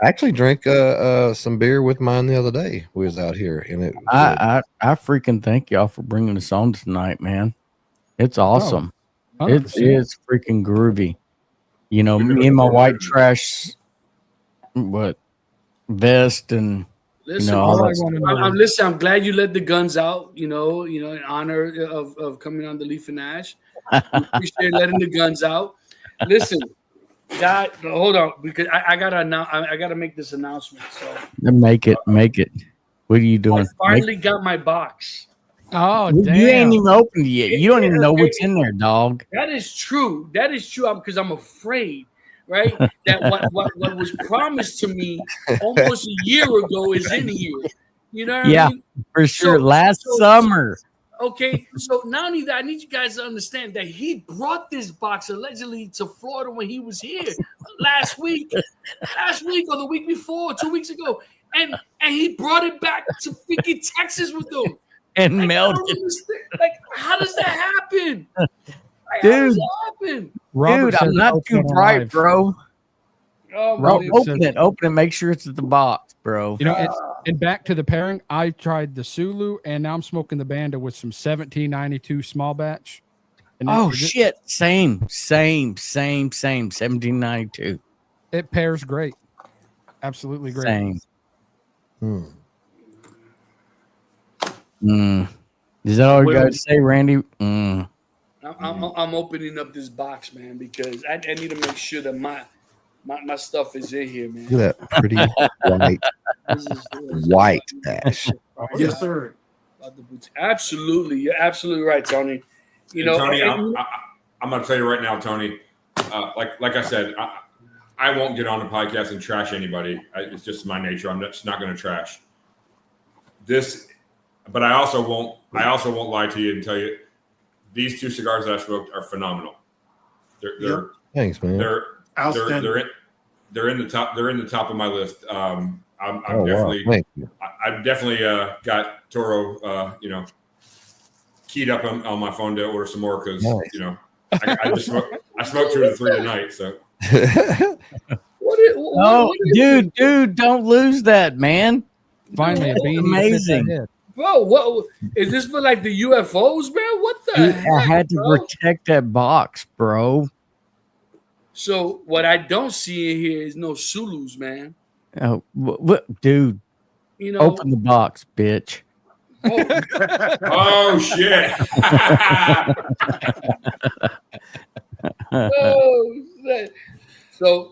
I actually drank some beer with mine the other day. We was out here, and I freaking thank y'all for bringing us on tonight, man. It's awesome. It's freaking groovy. You know, me and my white trash, what vest and Listen, all that listen. I'm glad you let the guns out. You know, in honor of coming on the Leaf and Ash. We appreciate letting the guns out. Listen, God, hold on, because I gotta make this announcement. So make it. What are you doing? I finally got my box. Oh, You damn. ain't even opened it yet. You don't even know what's in there, dog. That is true. Because I'm afraid, right? That what was promised to me almost a year ago is in here. You know what I mean? For sure. Last summer. Okay, so not only that, I need you guys to understand that he brought this box allegedly to Florida when he was here last week or the week before, 2 weeks ago, and he brought it back to freaking Texas with him and melted. Like, how does that happen? Like, dude, Robert I'm not too bright, bro. Open it. Make sure it's at the box, bro. You know, and back to the pairing, I tried the Sulu, and now I'm smoking the Banda with some 1792 small batch. And shit. Same. 1792. It pairs great. Absolutely great. Same. Is that all you got to say, Randy? I'm opening up this box, man, because I need to make sure that my stuff is in here, man. Look at that pretty white Ash. Yes, sir. Absolutely, you're absolutely right, Tony. You know, Tony, I'm going to tell you right now, Tony. Like I said, I won't get on the podcast and trash anybody. It's just my nature. I'm just not going to trash this. But I also won't lie to you and tell you these two cigars that I smoked are phenomenal. They're thanks, man. They're in the top. They're in the top of my list. I'm definitely. Thank you. I've definitely got Toro. Keyed up on my phone to order some more because nice. I smoked 2 to 3 tonight. So. Dude, don't lose that, man. Finally, a beanie. Amazing. Bro, what is this for? Like the UFOs, man? What the heck, I had to protect that box, bro. So what I don't see in here is no Sulus, man. Oh, what, dude? Open the box, bitch. Oh shit!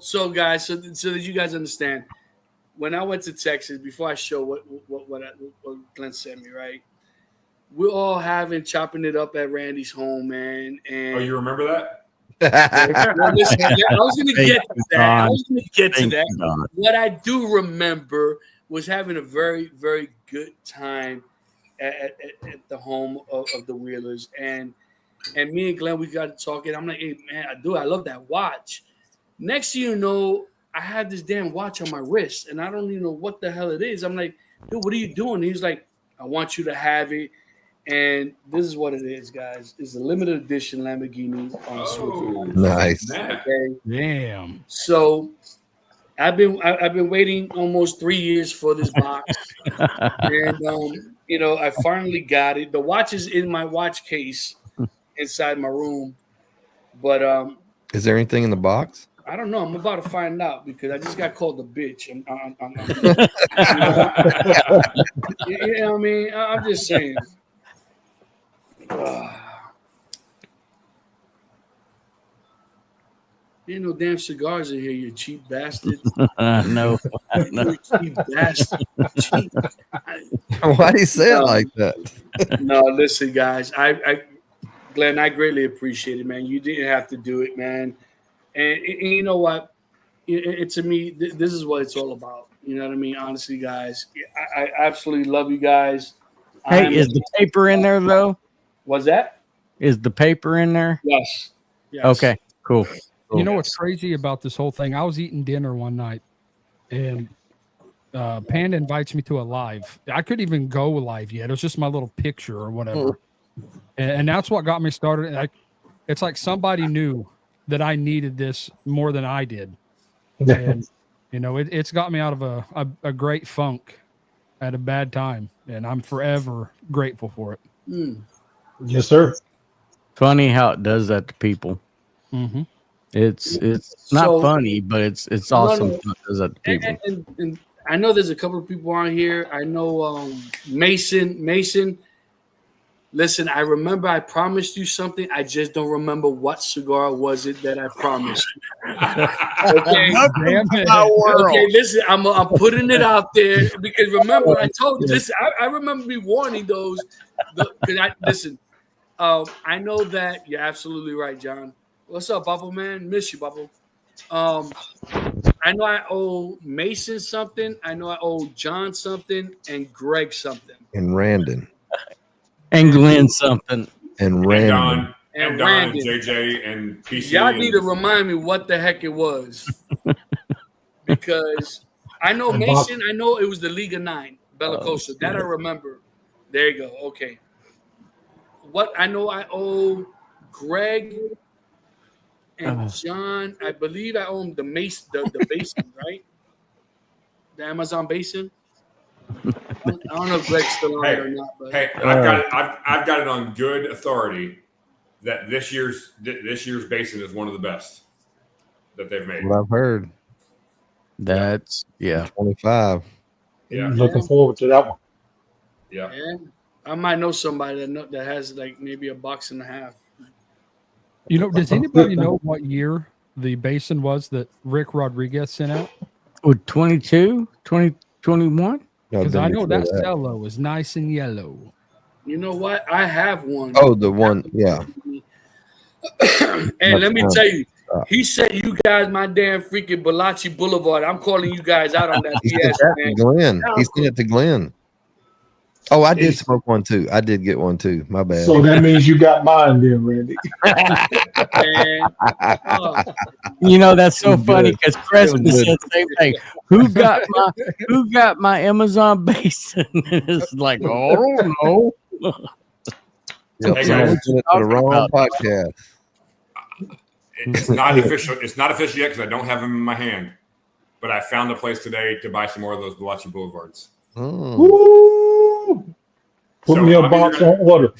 So guys, so that you guys understand, when I went to Texas, before I show what Glenn sent me, right? We're all chopping it up at Randy's home, man. And you remember that? Well, listen, I was going to get to that. What I do remember was having a very, very good time at the home of the Wheelers, and me and Glenn, we got to talking. I'm like, hey man, I love that watch. Next thing you know, I had this damn watch on my wrist, and I don't even know what the hell it is. I'm like, dude, what are you doing? He's like, I want you to have it. And this is what it is, guys. It's a limited edition Lamborghini. Nice. Okay. Damn. So I've been waiting almost 3 years for this box. And I finally got it. The watch is in my watch case inside my room. But is there anything in the box? I don't know. I'm about to find out because I just got called a bitch. You know what I mean? I'm just saying. Ain't no damn cigars in here, you cheap bastard. No. You cheap bastard. Cheap. Why do you say it like that? No, listen, guys. Glenn, I greatly appreciate it, man. You didn't have to do it, man. And you know what? To me, this is what it's all about. You know what I mean? Honestly, guys, I absolutely love you guys. Hey, is the paper in there, though? What's that? Is the paper in there? Yes. Okay, cool. You know what's crazy about this whole thing? I was eating dinner one night, and Panda invites me to a live. I couldn't even go live yet. It was just my little picture or whatever. And that's what got me started. It's like somebody knew that I needed this more than I did. And, it's got me out of a great funk at a bad time. And I'm forever grateful for it. Yes, sir. funny how it does that to people. Mm-hmm. It's not So- funny, but it's No, awesome no. how it does that to people. And I know there's a couple of people on here. I know Mason. Listen, I remember I promised you something. I just don't remember what cigar was it that I promised. Okay. Damn it. Okay, listen, I'm putting it out there because remember I told you. Listen, I remember me warning those. Because I know that you're absolutely right, John. What's up, Bubble man? Miss you, Bubble. I know I owe Mason something. I know I owe John something and Greg something. And Randon. And Glenn something. And And Randon. Don, and Don, and Randon. JJ, and PC. Y'all and- need to remind me what the heck it was. Because I know And Bob- Mason, I know it was the Liga 9, Bellicosa. That I remember. There you go. Okay. What I know I owe Greg and John. I believe I owe him the the basin, right? The Amazon basin. I don't know if Greg's still on it or not, but Hey, I've got it on good authority that this year's basin is one of the best that they've made. What I've heard. That's 25. Yeah, Looking forward to that one. yeah. and I might know somebody that has like maybe a box and a half. You know, does anybody know what year the basin was that Rick Rodriguez sent out? with 22, 2021. Because I know that cello is nice and yellow. You know what? I have one. Oh, the one, yeah. And let me tell you, he said you guys my damn freaking Balachi Boulevard. I'm calling you guys out on that He sent BS, that to man. Glenn. He sent it to Glenn. Oh, I did smoke one too. I did get one too. My bad. So that means you got mine then, Randy. Man, oh, You know, that's so It was funny good. because It Cressman was good. said the same thing. Who got my Amazon basin? It's like, oh, I don't know. Yep, Hey, someone guys. sent it to the wrong podcast. It's not official. It's not official yet because I don't have them in my hand. But I found a place today to buy some more of those Balachi Boulevards. Mm. Woo! Put So me a I'm box either on order.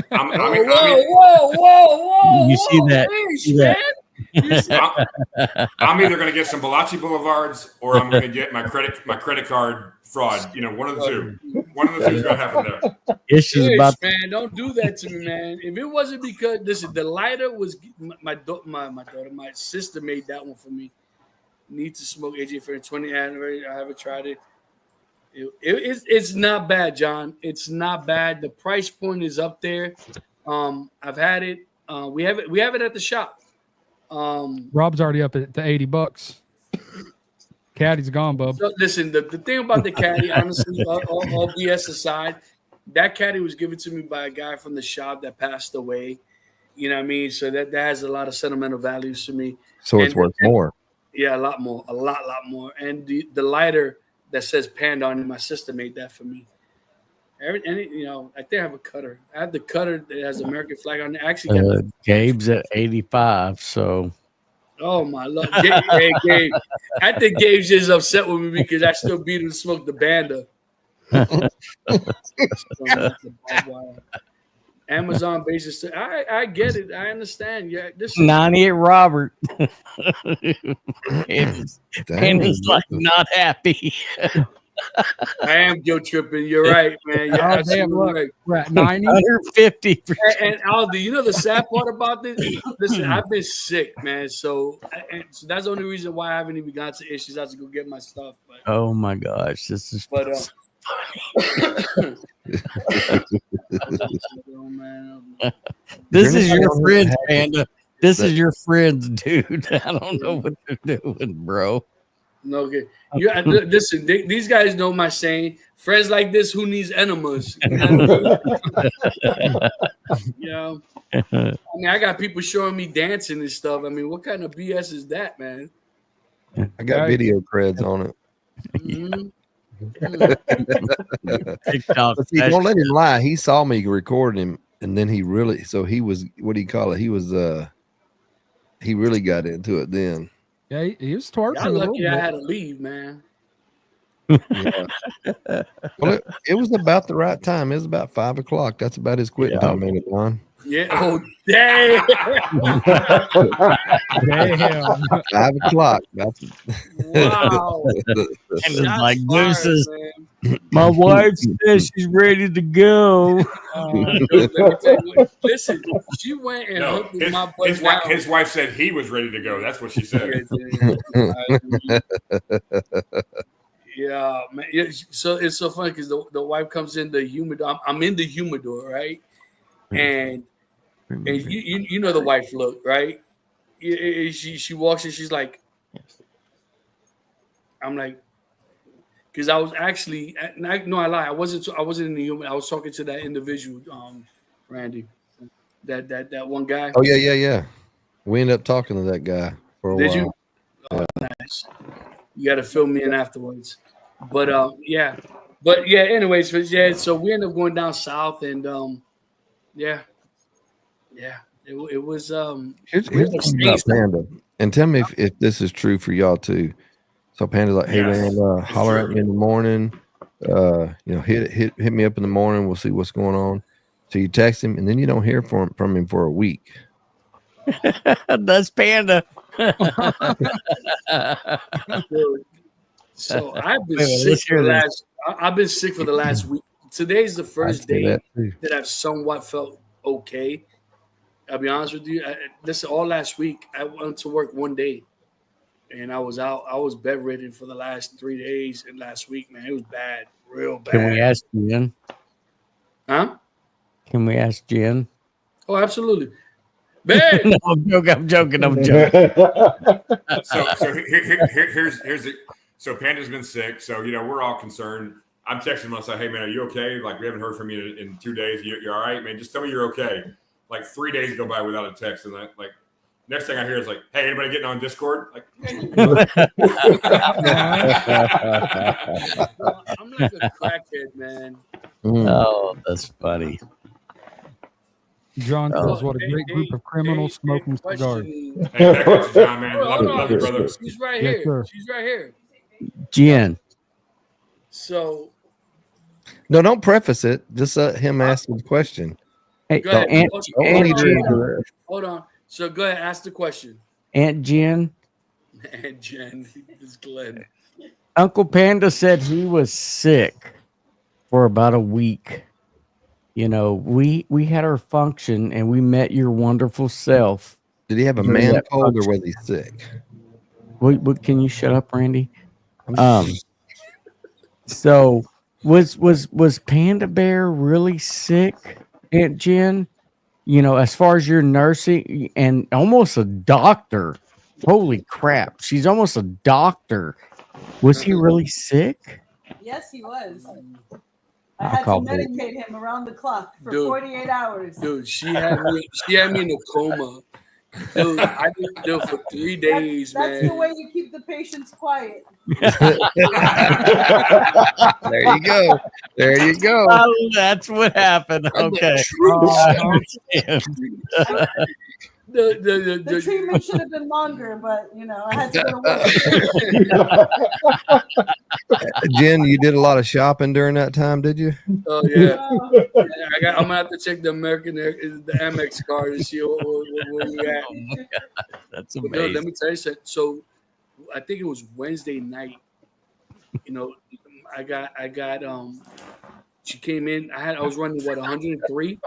whoa! You see that? Please, See that? man. You see- I'm either going to get some Balachi Boulevards or I'm going to get my credit card fraud. You know, one of the two. One of the two is going to happen there. It's just Ish, about man, don't do that to me, man. If it wasn't because listen, the lighter was my sister made that one for me. Need to smoke AJ for the 20th anniversary. I haven't tried it. It's not bad, John. It's not bad. The price point is up there. I've had it. We have it at the shop. Rob's already up at the $80. Caddy's gone, bub. So listen, the thing about the caddy, honestly, all BS aside, that caddy was given to me by a guy from the shop that passed away. You know what I mean? So that has a lot of sentimental values to me. So it's worth more. Yeah, a lot more. And the lighter that says Panda on it, my sister made that for me. I think I have a cutter. I have the cutter that has American flag on it. I actually got Gabe's at 85. So oh my lord, hey, Gabe. I think Gabe's just upset with me because I still beat him to smoke the Banda. Amazon basis. I get it. I understand. Yeah, this 98 Robert. and Dang, he's like not happy. I am guilt tripping. You're right, man. You're Oh, damn, absolutely look. right. We're at 90. 150. And Aldi, you know the sad part about this? Listen, I've been sick, man. So that's the only reason why I haven't even got to issues. I have to go get my stuff. But Oh my gosh, this is But this is You're your not friends, happy. Panda. This is your friends, dude. I don't know what they're doing, bro. no, okay. Listen, these guys know my saying. Friends like this, who needs enemas? You know what I mean? You know? I mean, I got people showing me dancing and stuff. I mean, what kind of BS is that, man? I got video creds on it. Mhm. TikTok. But see, don't let him lie. He saw me recording him, and then he was what do you call it? He really got into it then. Yeah, he was twerking Y'all a little lucky I bit. had to leave, man. Yeah. Well, it was about the right time. It was about 5 o'clock. That's about his quitting Yeah. time, ain't it, Don? Yeah. Oh, damn. Damn. 5 o'clock. That's Wow. And it's Shots like, fired, deuces. man. My wife says she's ready to go. Dude, let me tell you what, listen, she went and No, hooked with my butt his down. wife said he was ready to go. That's what she said. Yeah, man. Yeah, so it's so funny because the wife comes in the humidor. I'm in the humidor, right? And you know the wife look, right? She walks in, she's like, I'm like, because I was actually no, I lie. I wasn't in the human. I was talking to that individual, Randy, that one guy. Oh yeah. We ended up talking to that guy for a Did while. you? Oh, nice. You got to fill me in afterwards. But yeah. But yeah. Anyways, yeah. So we ended up going down south, and yeah. It was Here's the thing about Panda, and tell me if this is true for y'all too. So Panda's like, hey Yes, man, it's holler true. at me in the morning. Hit me up in the morning. We'll see what's going on. So you text him, and then you don't hear from him for a week. That's Panda. Dude, so I've been Wait, sick let's for hear the this. last. I've been sick for the last week. Today's the I'd first say day that too. that I've somewhat felt okay. I'll be honest with you. Listen, all last week I went to work one day, and I was out. I was bedridden for the last 3 days, and last week, man, it was bad, real bad. Can we ask Jen? Huh? Can we ask Jen? Oh, absolutely. Babe. No, I'm joking. So here's the so Panda's been sick, so we're all concerned. I'm texting him. I say, hey man, are you okay? Like we haven't heard from you in 2 days. You're all right, man. Just tell me you're okay. Like 3 days go by without a text, and like next thing I hear is like, hey, anybody getting on Discord? Like, I'm like a crackhead, man. Oh, that's funny. John says, "What a great group of criminals smoking cigars." Hey, back at you, John, man. Love you, brother. She's right Yes, here. sir. She's right here. Jen. So No, don't preface it. Just let him ask the question. Hey, go ahead. Hold on. So go ahead. Ask the question. Aunt Jen. And Jen is Glenn. Uncle Panda said he was sick for about a week. We had our function and we met your wonderful self. Did he have a During man that cold or function. was he sick? Wait, can you shut up, Randy? So was Panda Bear really sick, Aunt Jen? As far as your nursing and almost a doctor. Holy crap. She's almost a doctor. Was he really sick? Yes, he was. I'll I had to call Bert. medicate him around the clock for Dude. 48 hours. Dude, she had me in a coma. Dude, I didn't do it for 3 days, That's man. the way you keep the patients quiet. There you go. There you go. Oh, that's what happened. Okay. The treatment should have been longer, but I had to go to work. Jen, you did a lot of shopping during that time, did you? Oh yeah. I'm gonna have to check the the Amex card and see where we at. Oh my God, that's But amazing. dude, let me tell you something. So I think it was Wednesday night. I got she came in. I was running 103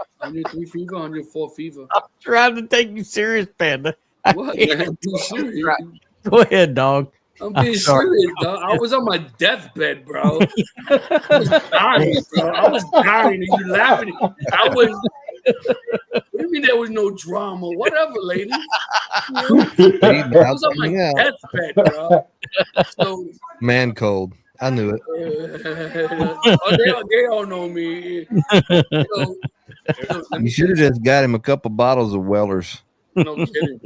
fever, 104 fever. I'm trying to take you serious, Panda. What, man? I'm being serious. Go ahead, dog. I'm being sorry. serious, dog. I was on my deathbed, bro. I was dying, bro. I was dying, and you laughing. What do you mean there was no drama? Whatever, lady. I was on my deathbed, bro. So, Man cold. I knew it. They all know me. You should have just got him a couple bottles of Wellers. No kidding.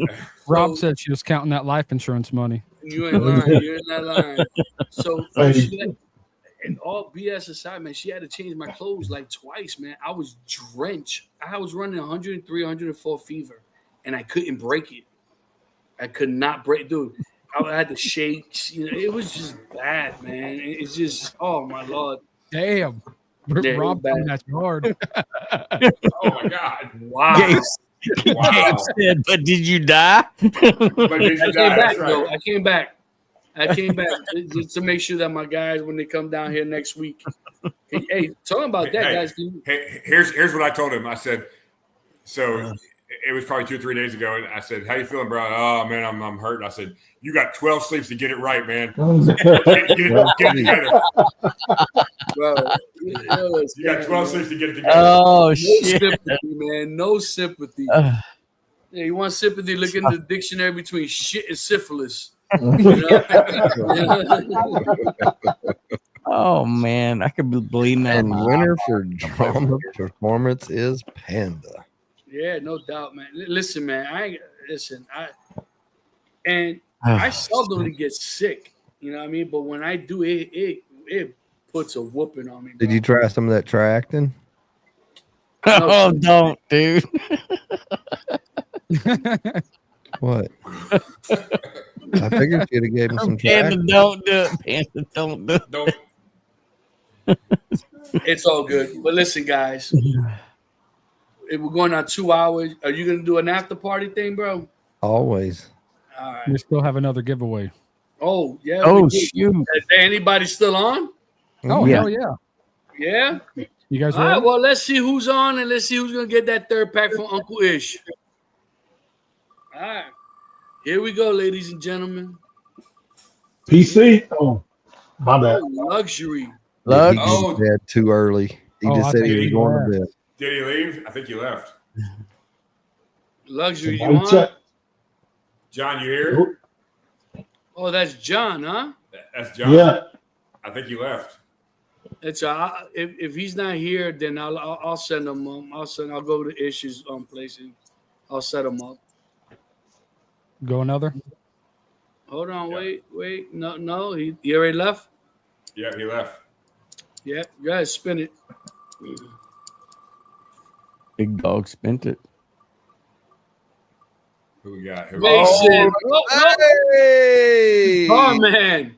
Rob said she was counting that life insurance money. You ain't lying. You're not lying. So, and all BS aside, man, she had to change my clothes like twice, man. I was drenched. I was running 103, 104 fever, and I couldn't break it. I could not break, dude. I had the shakes. It was just bad, man. It's just, oh my Lord. Damn. Yeah, Rob bad. coming at you hard. Oh my God! Wow. Wow. Gabe said, but did you die? But did I you came die? back, That's though. right. I came back just to make sure that my guys, when they come down here next week, hey, talking about that, Hey, guys. Can Hey, here's what I told him. I said, so it was probably 2 or 3 days ago, and I said, "How you feeling, bro?" "Oh man, I'm hurt." I said, "You got 12 sleeps to get it right, man. Get it together. bro, You got 12 sleeps to get it together." Oh no shit! sympathy, man. No sympathy. Yeah, you want sympathy? Look in the dictionary between shit and syphilis. You know? Oh man, I could be bleeding out. And my winner for drama performance is Panda. Yeah, no doubt, man. Listen, man. I eye. seldomly get sick. You know what I mean? But when I do, it puts a whooping on me. Did you try some of that triactin? Oh, don't, dude. What? I figured you'd have gave him some Panda, triactin. don't do it. Panda, don't do it. Don't. It's all good. But listen, guys, if we're going on 2 hours, are you gonna do an after party thing, bro? Always. All right. We still have another giveaway. Oh yeah. Oh we do. shoot! Is there anybody still on? Oh Yeah. hell yeah! Yeah. You guys All right. ready? Well, let's see who's on, and let's see who's gonna get that 3rd pack from Uncle Ish. All right. Here we go, ladies and gentlemen. PC? Oh, my bad. Oh, luxury. Yeah, he Oh. went to bed too early. He Oh, just I said think he was he going to left. bed. Did he leave? I think he left. Luxury, you Somebody on? check. John, you here? Oh, that's John, huh? That's John. Yeah. I think he left. It's if he's not here, then I'll send him. I'll go to Ish's place and I'll set him up. Go another. Hold on, Yeah. wait. No, he already left. Yeah, he left. Yeah, you guys spin it. Big dog spent it. Who we got? Who Mason, Hey! oh man,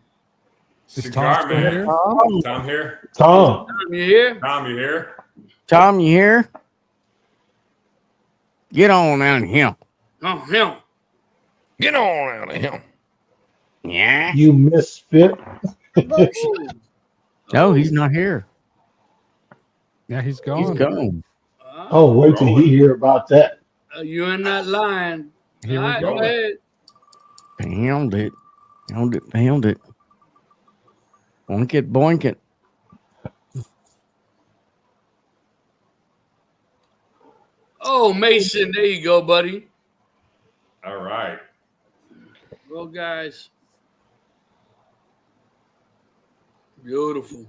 Is Cigar Tom still man. here? Tom here? Tom. you here? Tom, you here? Tom, you here? Get on out of here. Oh him. Get on out of here. Yeah. You misfit. No, he's not here. Yeah, he's He's gone. gone. Oh, wait till he hear about that. You're in that line. Here All we right, go. go ahead. Pound it. Pound it. Boink it, boink it. Oh, Mason, there you go, buddy. All right. Well, guys. Beautiful.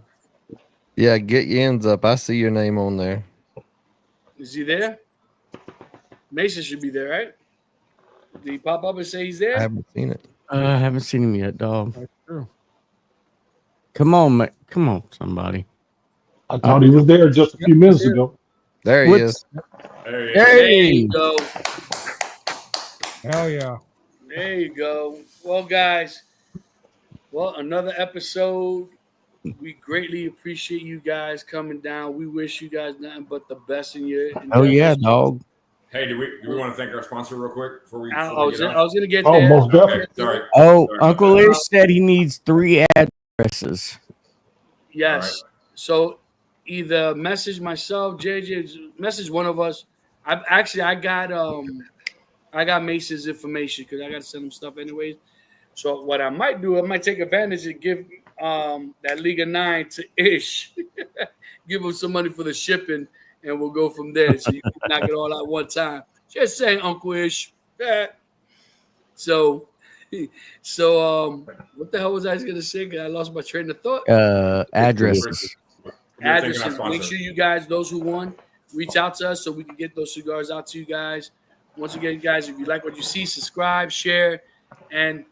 Yeah, get your ends up. I see your name on there. Is he there? Mason should be there, right? Did he pop up and say he's I there? haven't seen it. I haven't seen him yet, dog. That's true. Come on, come on, somebody. I thought he was there just a few minutes ago. There he What's- is. There he is. There Hey, you go. Hell yeah! There you go. Well, guys, another episode. We greatly appreciate you guys coming down. We wish you guys nothing but the best in your oh yeah, endeavors. dog. Hey, do we want to thank our sponsor real quick before we? I before we was get off? going to get Oh, there. most definitely. Okay, sorry. Oh, Sorry about Uncle that. Ish said he needs 3 addresses. Yes. So either message myself, JJ, message one of us. I got Mason's information because I got to send him stuff anyways. So what I might do, I might take advantage and give that Liga 9 to Ish, give him some money for the shipping, and we'll go from there. So you can knock it all out one time. Just saying, Uncle Ish. Yeah. So what the hell was I going to say? 'Cause I lost my train of thought. Addresses. We're thanking our Addresses. Make sponsor. sure you guys, those who won, reach out to us so we can get those cigars out to you guys. Once again, guys, if you like what you see, subscribe, share, and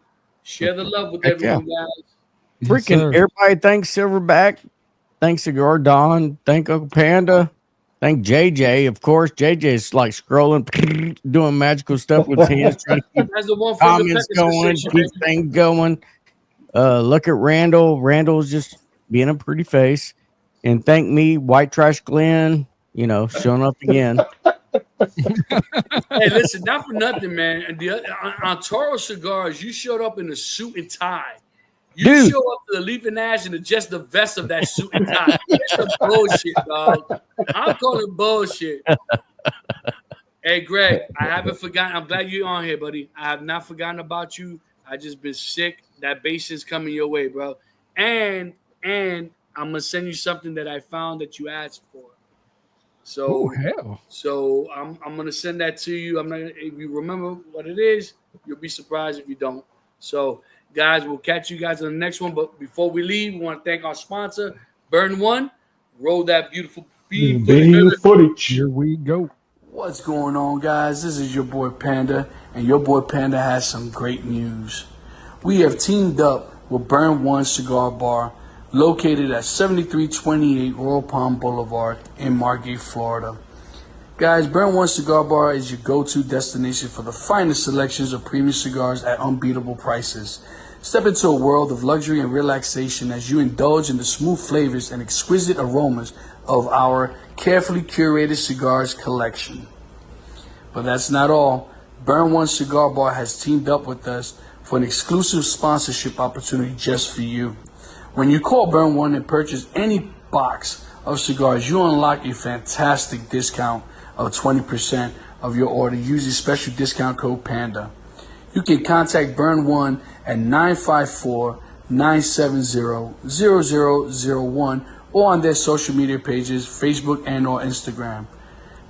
share the love with Heck yeah. everyone, guys. Yes, Freaking sir. everybody, thanks Silverback. Thanks Cigar Don. Thank Uncle Panda. Thank JJ. Of course, JJ's like scrolling, doing magical stuff with his hands, trying to keep That's the one comments going, keep things going. Look at Randall. Randall's just being a pretty face. and thank me, White Trash Glenn, showing up again. Hey, listen, not for nothing, man. And on Toro Cigars, you showed up in a suit and tie. You Dude. show up to the Leaf and Ash and just the vest of that suit and tie. That's some bullshit, dog. I'm calling bullshit. Hey, Greg, I haven't forgotten. I'm glad you're on here, buddy. I have not forgotten about you. I just been sick. That bass is coming your way, bro. And I'm gonna send you something that I found that you asked for. So, hell. So I'm gonna send that to you. I'm not gonna, if you remember what it is, you'll be surprised if you don't. So, guys, we'll catch you guys on the next one. But before we leave, we want to thank our sponsor, Burn One. Roll that beautiful bean footage. Here we go. What's going on, guys? This is your boy Panda, and your boy Panda has some great news. We have teamed up with Burn One Cigar Bar, located at 7328 Royal Palm Boulevard in Margate, Florida. Guys, Burn One Cigar Bar is your go-to destination for the finest selections of premium cigars at unbeatable prices. Step into a world of luxury and relaxation as you indulge in the smooth flavors and exquisite aromas of our carefully curated cigars collection. But that's not all. Burn One Cigar Bar has teamed up with us for an exclusive sponsorship opportunity just for you. When you call Burn One and purchase any box of cigars, you unlock a fantastic discount of 20% of your order using special discount code PANDA. You can contact Burn One at 954-970-0001 or on their social media pages, Facebook and or Instagram.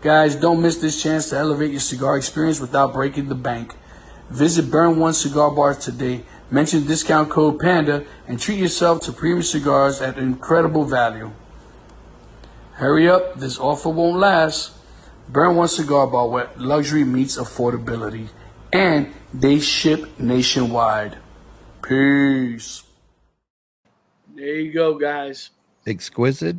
Guys, don't miss this chance to elevate your cigar experience without breaking the bank. Visit Burn One Cigar Bar today. Mention discount code PANDA and treat yourself to premium cigars at incredible value. Hurry up, this offer won't last. Burn One Cigar Bar, where luxury meets affordability. And they ship nationwide. Peace. There you go, guys. Exquisite.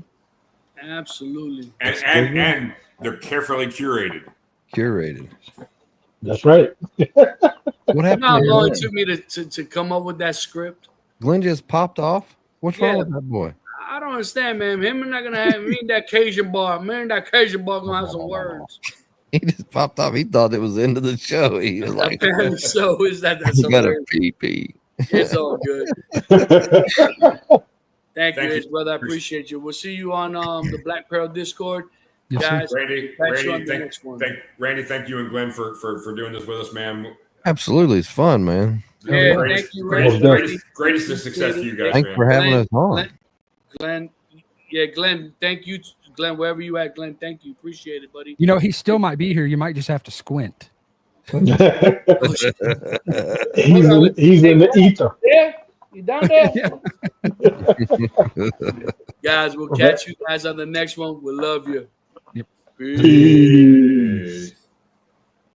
Absolutely. And they're carefully curated. Curated. That's right. What happened? You know how to long Glenn? it took me to come up with that script? Glenn just popped off. What's wrong with that boy? I don't understand, man. Him and not gonna have me and that Cajun bar. Me and that Cajun bar gonna have some words. He just popped off. He thought it was the end of the show. He was like, So is that's "You got a hilarious. pee-pee." It's all good. Thank you, you. Edge, brother. I appreciate you. We'll see you on the Black Pearl Discord. Yes, sir. Guys, Randy, catch you on the next one. thank you and Glenn for doing this with us, man. Absolutely, it's fun, man. Yeah, Greatest- thank you, Randy. greatest of success to you guys, Thanks man. for having us on. Glenn, thank you. Glenn, wherever you at, Glenn, thank you. Appreciate it, buddy. He still might be here. You might just have to squint. he's in the ether. Yeah, you down there? Yeah. Guys, we'll catch you guys on the next one. We love you. Yep. Peace. Peace.